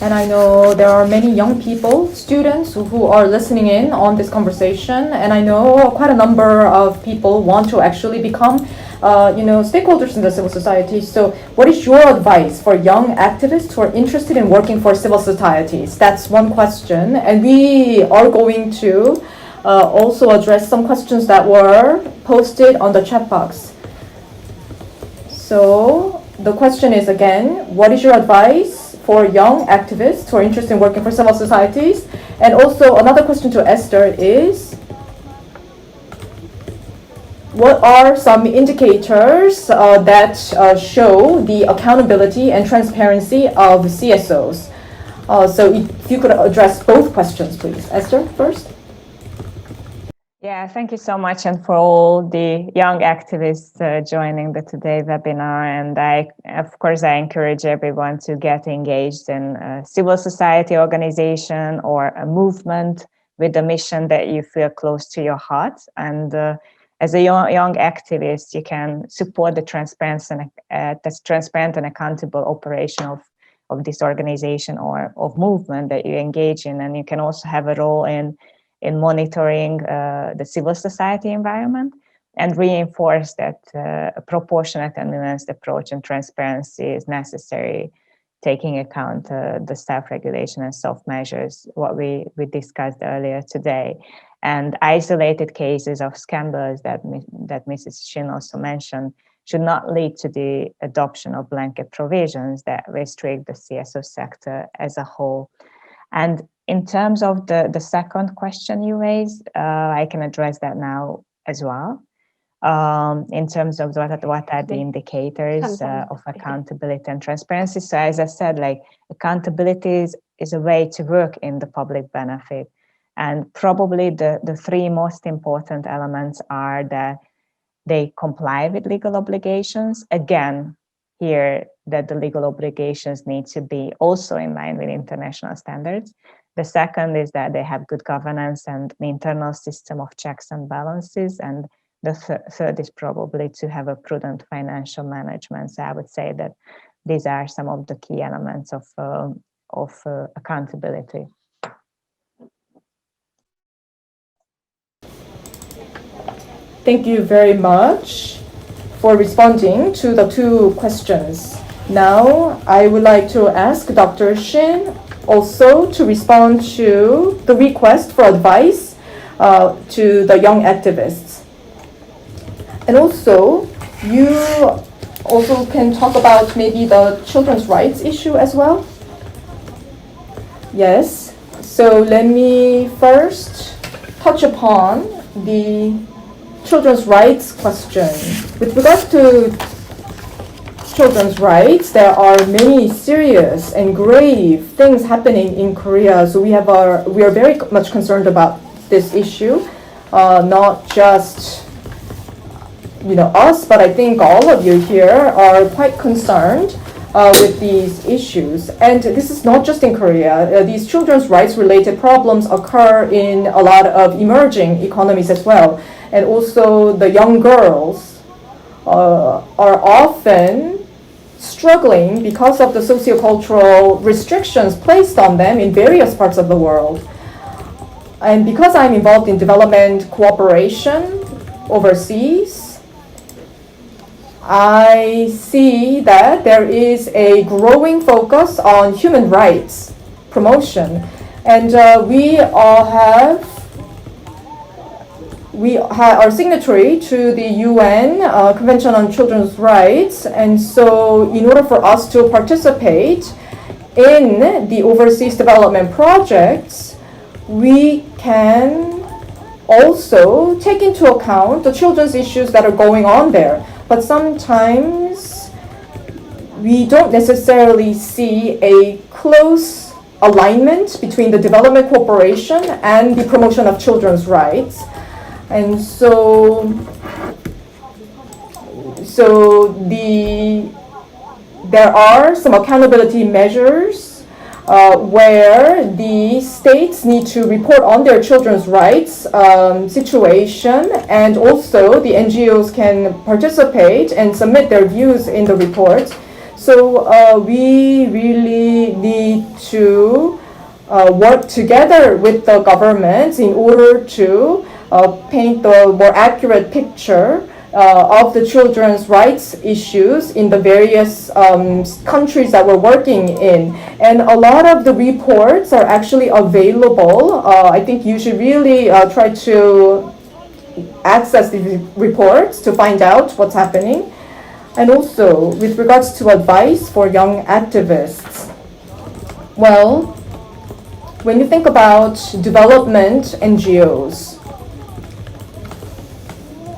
and I know there are many young people, students who are listening in on this conversation, and I know quite a number of people want to actually become stakeholders in the civil society. So what is your advice for young activists who are interested in working for civil societies? That's one question, and we are going to also address some questions that were posted on the chat box. So the question is again, what is your advice for young activists who are interested in working for civil societies? And also another question to Esther is, what are some indicators that show the accountability and transparency of CSOs? So if you could address both questions, please. Esther, first. Yeah, thank you so much, and for all the young activists joining the today webinar. And of course, I encourage everyone to get engaged in a civil society organization or a movement with a mission that you feel close to your heart. And as a young activist, you can support the transparent and accountable operation of this organization or of movement that you engage in. And you can also have a role in monitoring the civil society environment and reinforce that a proportionate and nuanced approach and transparency is necessary, taking account the self-regulation and self-measures, what we discussed earlier today. And isolated cases of scandals that Mrs. Shin also mentioned should not lead to the adoption of blanket provisions that restrict the CSO sector as a whole. And in terms of the second question you raised, I can address that now as well. In terms of what are the indicators of accountability and transparency. So as I said, like accountability is a way to work in the public benefit. And probably the three most important elements are that they comply with legal obligations. Again, here that the legal obligations need to be also in line with international standards. The second is that they have good governance and an internal system of checks and balances. And the third is probably to have a prudent financial management. So I would say that these are some of the key elements of accountability. Thank you very much for responding to the two questions. Now, I would like to ask Dr. Shin also to respond to the request for advice to the young activists. And also, you also can talk about maybe the children's rights issue as well. Yes, so let me first touch upon the children's rights question. With regards to children's rights, there are many serious and grave things happening in Korea. So we are very much concerned about this issue, not just us, but I think all of you here are quite concerned with these issues. And this is not just in Korea. These children's rights related problems occur in a lot of emerging economies as well. And also the young girls are often struggling because of the sociocultural restrictions placed on them in various parts of the world. And because I'm involved in development cooperation overseas, I see that there is a growing focus on human rights promotion. And we are signatory to the UN Convention on Children's Rights, and so in order for us to participate in the overseas development projects, we can also take into account the children's issues that are going on there. But sometimes we don't necessarily see a close alignment between the development cooperation and the promotion of children's rights. And so there are some accountability measures where the states need to report on their children's rights situation, and also the NGOs can participate and submit their views in the report. So we really need to work together with the governments in order to paint the more accurate picture of the children's rights issues in the various countries that we're working in. And a lot of the reports are actually available. I think you should really try to access the reports to find out what's happening. And also, with regards to advice for young activists, well, when you think about development NGOs,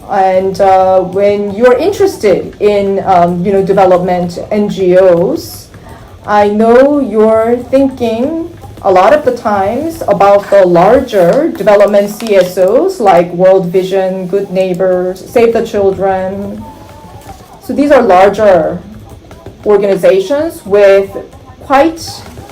and when you're interested in development NGOs, I know you're thinking a lot of the times about the larger development CSOs like World Vision, Good Neighbors, Save the Children. So these are larger organizations with quite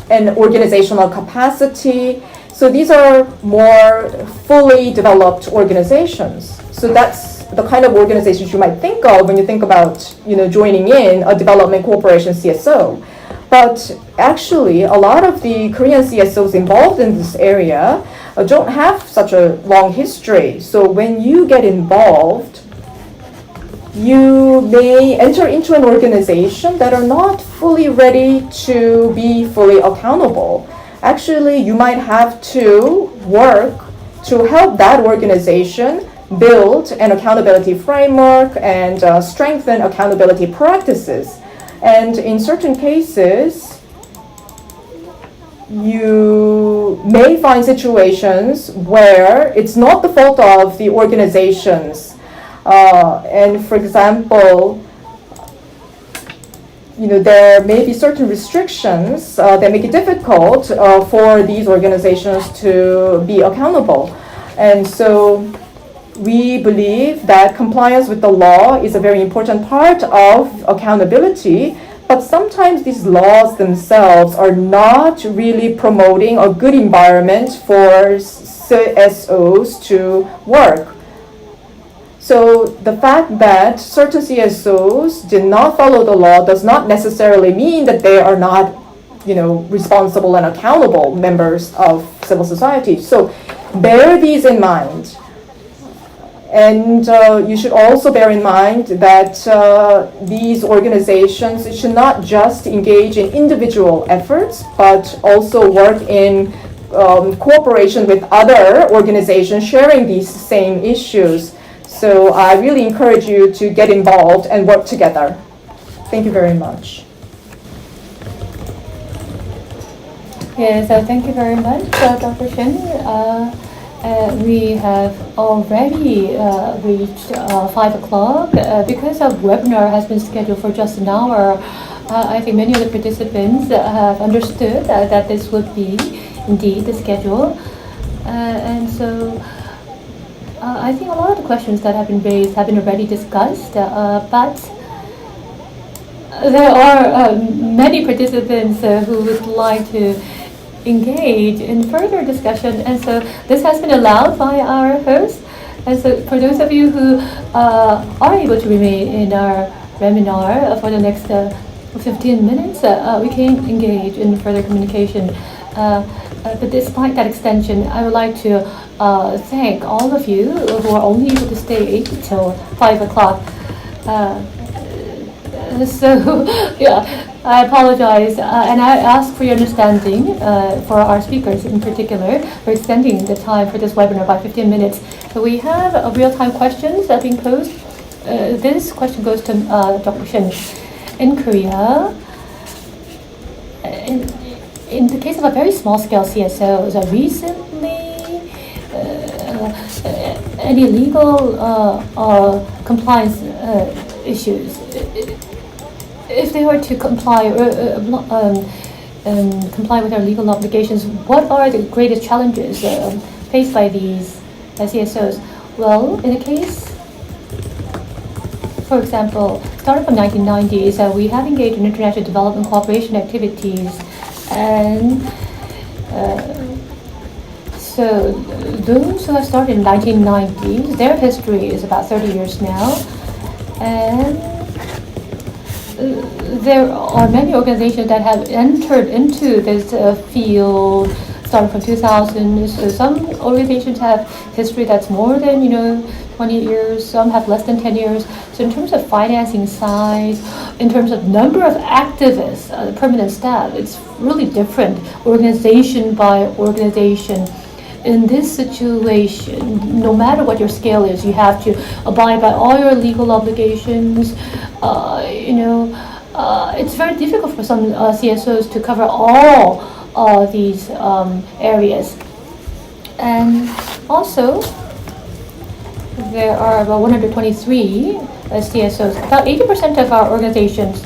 an organizational capacity. So these are more fully developed organizations. So that's the kind of organizations you might think of when you think about joining in a development cooperation CSO. But actually, a lot of the Korean CSOs involved in this area don't have such a long history. So when you get involved, you may enter into an organization that are not fully ready to be fully accountable. Actually, you might have to work to help that organization build an accountability framework and strengthen accountability practices. And in certain cases, you you may find situations where it's not the fault of the organizations. And for example, there may be certain restrictions that make it difficult for these organizations to be accountable. And so we believe that compliance with the law is a very important part of accountability, but sometimes these laws themselves are not really promoting a good environment for CSOs to work. So the fact that certain CSOs did not follow the law does not necessarily mean that they are not, responsible and accountable members of civil society. So bear these in mind. And you should also bear in mind that these organizations should not just engage in individual efforts, but also work in cooperation with other organizations sharing these same issues. So I really encourage you to get involved and work together. Thank you very much. Yes, thank you very much, Dr. Shin. We have already reached 5 o'clock. Because our webinar has been scheduled for just an hour, I think many of the participants have understood that this would be indeed the schedule. And so I think a lot of the questions that have been raised have been already discussed, but there are many participants who would like to engage in further discussion, and so this has been allowed by our host. And so for those of you who are able to remain in our webinar for the next 15 minutes, we can engage in further communication. But despite that extension, I would like to thank all of you who are only able to stay until 5 o'clock. So, yeah, I apologize, and I ask for your understanding for our speakers in particular for extending the time for this webinar by 15 minutes. So we have real-time questions that are being posed. This question goes to Dr. Shin. In Korea, in the case of a very small-scale CSOs, recently any legal compliance issues, if they were to comply comply with our legal obligations, what are the greatest challenges faced by these CSOs? Well, in the case, for example, starting from 1990s, we have engaged in international development cooperation activities, and so those who have started in 1990s, their history is about 30 years now, and there are many organizations that have entered into this field starting from 2000. So some organizations have history that's more than 20 years. Some have less than 10 years. So in terms of financing size, in terms of number of activists, permanent staff, it's really different organization by organization. In this situation, no matter what your scale is, you have to abide by all your legal obligations. It's very difficult for some CSOs to cover all these areas. And also, there are about 123 CSOs. About 80% of our organizations,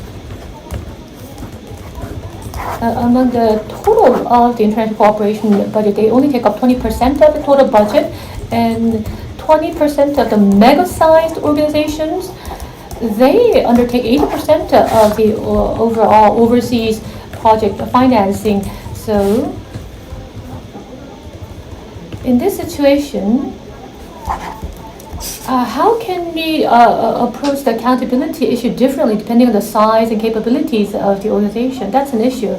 among the total of the international cooperation budget, they only take up 20% of the total budget, and 20% of the mega-sized organizations, they undertake 80% of the overall overseas project financing. So, in this situation, how can we approach the accountability issue differently depending on the size and capabilities of the organization? That's an issue.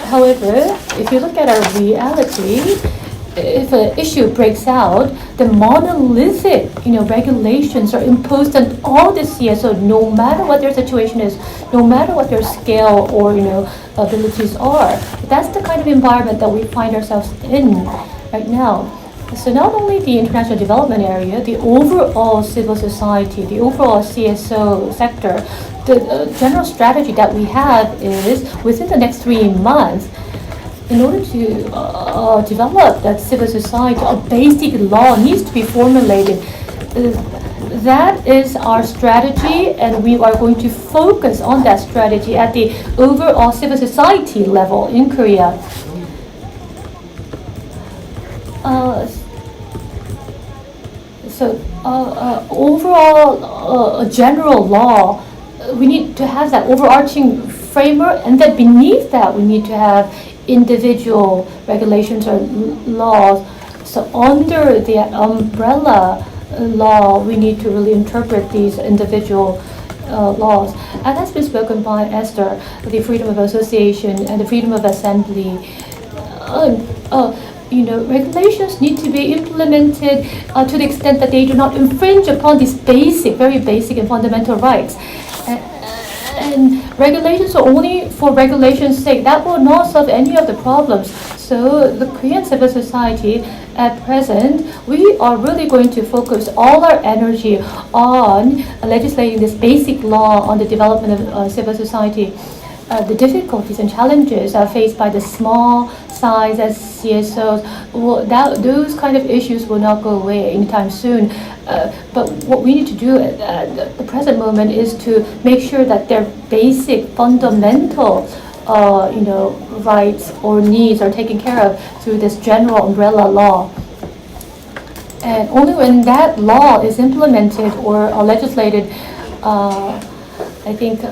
However, if you look at our reality, if an issue breaks out, the monolithic, regulations are imposed on all the CSO, no matter what their situation is, no matter what their scale or abilities are. That's the kind of environment that we find ourselves in right now. So not only the international development area, the overall civil society, the overall CSO sector, the general strategy that we have is within the next 3 months, in order to develop that civil society, a basic law needs to be formulated. That is our strategy, and we are going to focus on that strategy at the overall civil society level in Korea. Overall, a general law, we need to have that overarching framework, and then beneath that, we need to have individual regulations or laws. So under the umbrella law, we need to really interpret these individual laws. And that's been spoken by Esther, the freedom of association and the freedom of assembly. Regulations need to be implemented to the extent that they do not infringe upon these very basic and fundamental rights. And regulations are only for regulation's sake. That will not solve any of the problems. So the Korean civil society at present, we are really going to focus all our energy on legislating this basic law on the development of civil society. The difficulties and challenges are faced by the small size as CSOs. Those kind of issues will not go away anytime soon. But what we need to do at the present moment is to make sure that their basic fundamental rights or needs are taken care of through this general umbrella law. And only when that law is implemented or legislated, I think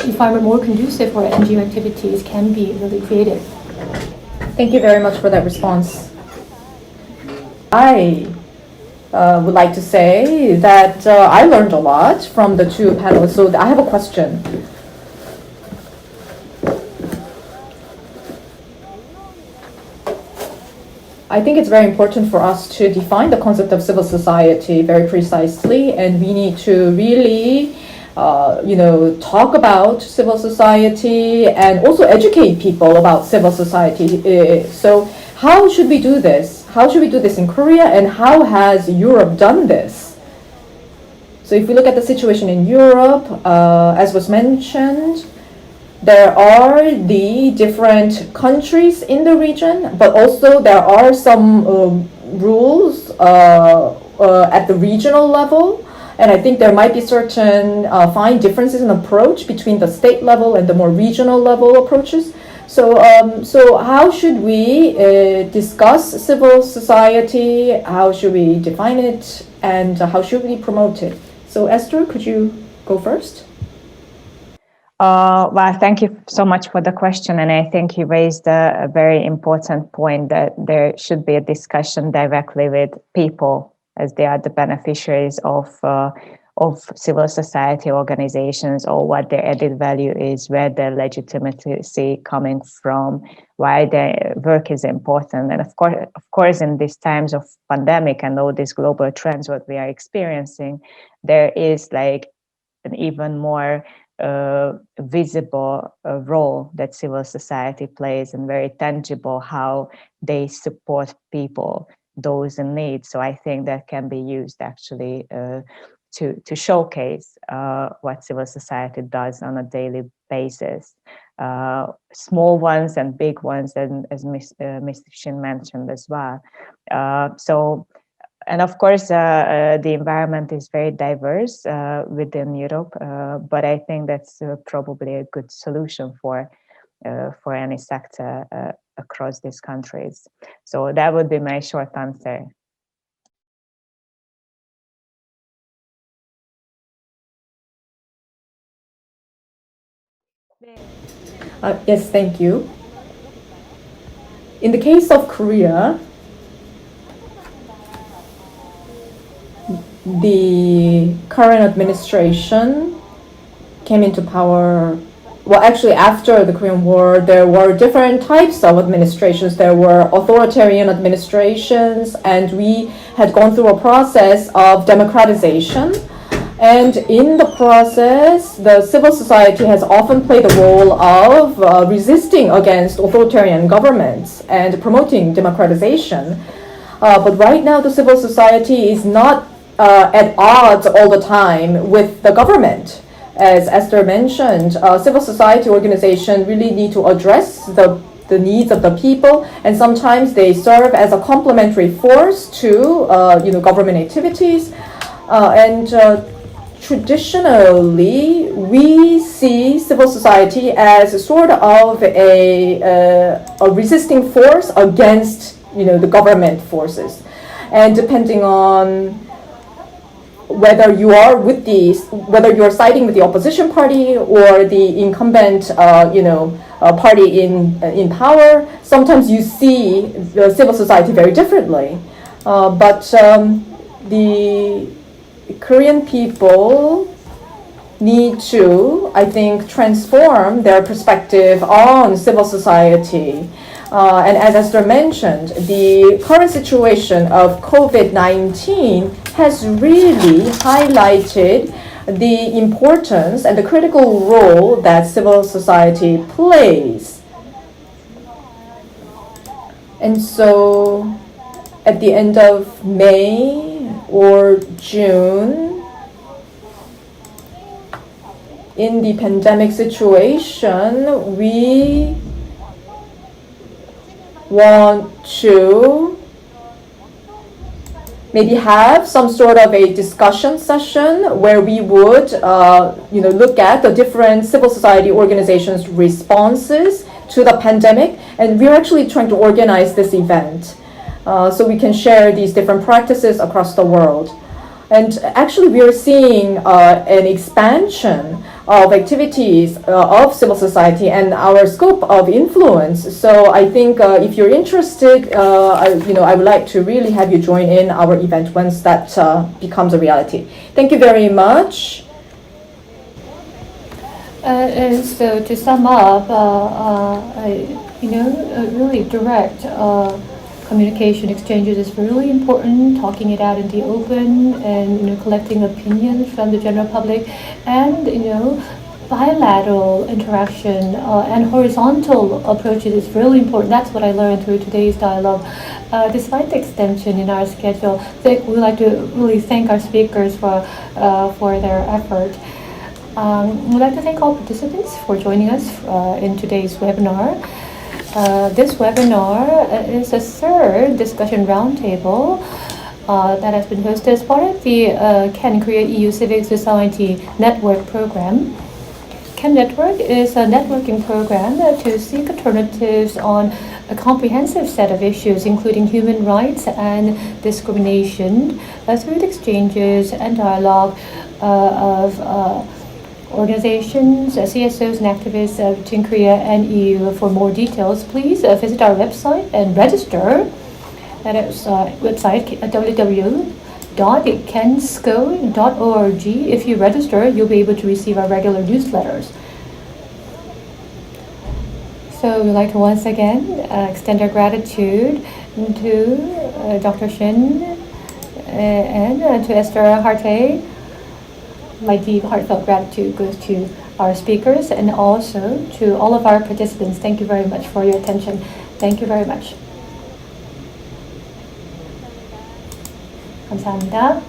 environment more conducive for NGO activities can be really created. Thank you very much for that response. I would like to say that I learned a lot from the two panelists, so I have a question. I think it's very important for us to define the concept of civil society very precisely, and we need to really talk about civil society and also educate people about civil society. So how should we do this? How should we do this in Korea, and how has Europe done this? So if we look at the situation in Europe, as was mentioned, there are the different countries in the region, but also there are some rules at the regional level. And I think there might be certain fine differences in approach between the state level and the more regional level approaches. So how should we discuss civil society? How should we define it? And how should we promote it? So Esther, could you go first? Well, thank you so much for the question. And I think you raised a very important point that there should be a discussion directly with people, as they are the beneficiaries of civil society organizations, or what their added value is, where their legitimacy coming from, why their work is important. And of course, in these times of pandemic and all these global trends, what we are experiencing, there is like an even more visible role that civil society plays, and very tangible how they support people, those in need. So I think that can be used actually to showcase what civil society does on a daily basis, small ones and big ones, and as Mr. Shin mentioned as well. And of course, the environment is very diverse within Europe, but I think that's probably a good solution for any sector across these countries. So that would be my short answer. Yes, thank you. In the case of Korea, the current administration came into power. Well, actually, after the Korean War, there were different types of administrations. There were authoritarian administrations, and we had gone through a process of democratization. And in the process, the civil society has often played the role of resisting against authoritarian governments and promoting democratization. But right now, the civil society is not at odds all the time with the government. As Esther mentioned, civil society organizations really need to address the the needs of the people, and sometimes they serve as a complementary force to government activities. Traditionally, we see civil society as a sort of a resisting force against the government forces, and depending on whether you are siding with the opposition party or the incumbent party in power, sometimes you see the civil society very differently. But the Korean people need to, I think, transform their perspective on civil society. And as Esther mentioned, the current situation of COVID-19 has really highlighted the importance and the critical role that civil society plays. And so at the end of May or June, in the pandemic situation, we want to maybe have some sort of a discussion session where we would look at the different civil society organizations' responses to the pandemic, and we're actually trying to organize this event so we can share these different practices across the world. And actually, we are seeing an expansion of activities of civil society and our scope of influence. So I think if you're interested, I would like to really have you join in our event once that becomes a reality. Thank you very much. And so to sum up, really direct communication exchanges is really important, talking it out in the open and collecting opinions from the general public, and bilateral interaction and horizontal approaches is really important. That's what I learned through today's dialogue. Despite the extension in our schedule, we'd like to really thank our speakers for their effort. We'd like to thank all participants for joining us in today's webinar. This webinar is a third discussion roundtable that has been hosted as part of the Korea-EU Civic Society Network program. KEN Network is a networking program to seek alternatives on a comprehensive set of issues, including human rights and discrimination, through the exchanges and dialogue of organizations, CSOs and activists between Korea and EU. For more details, please visit our website and register. That is website www.kensco.org. If you register, you'll be able to receive our regular newsletters. So we'd like to once again extend our gratitude to Dr. Shin and to Esther Harte. My deep, heartfelt gratitude goes to our speakers and also to all of our participants. Thank you very much for your attention. Thank you very much. 감사합니다.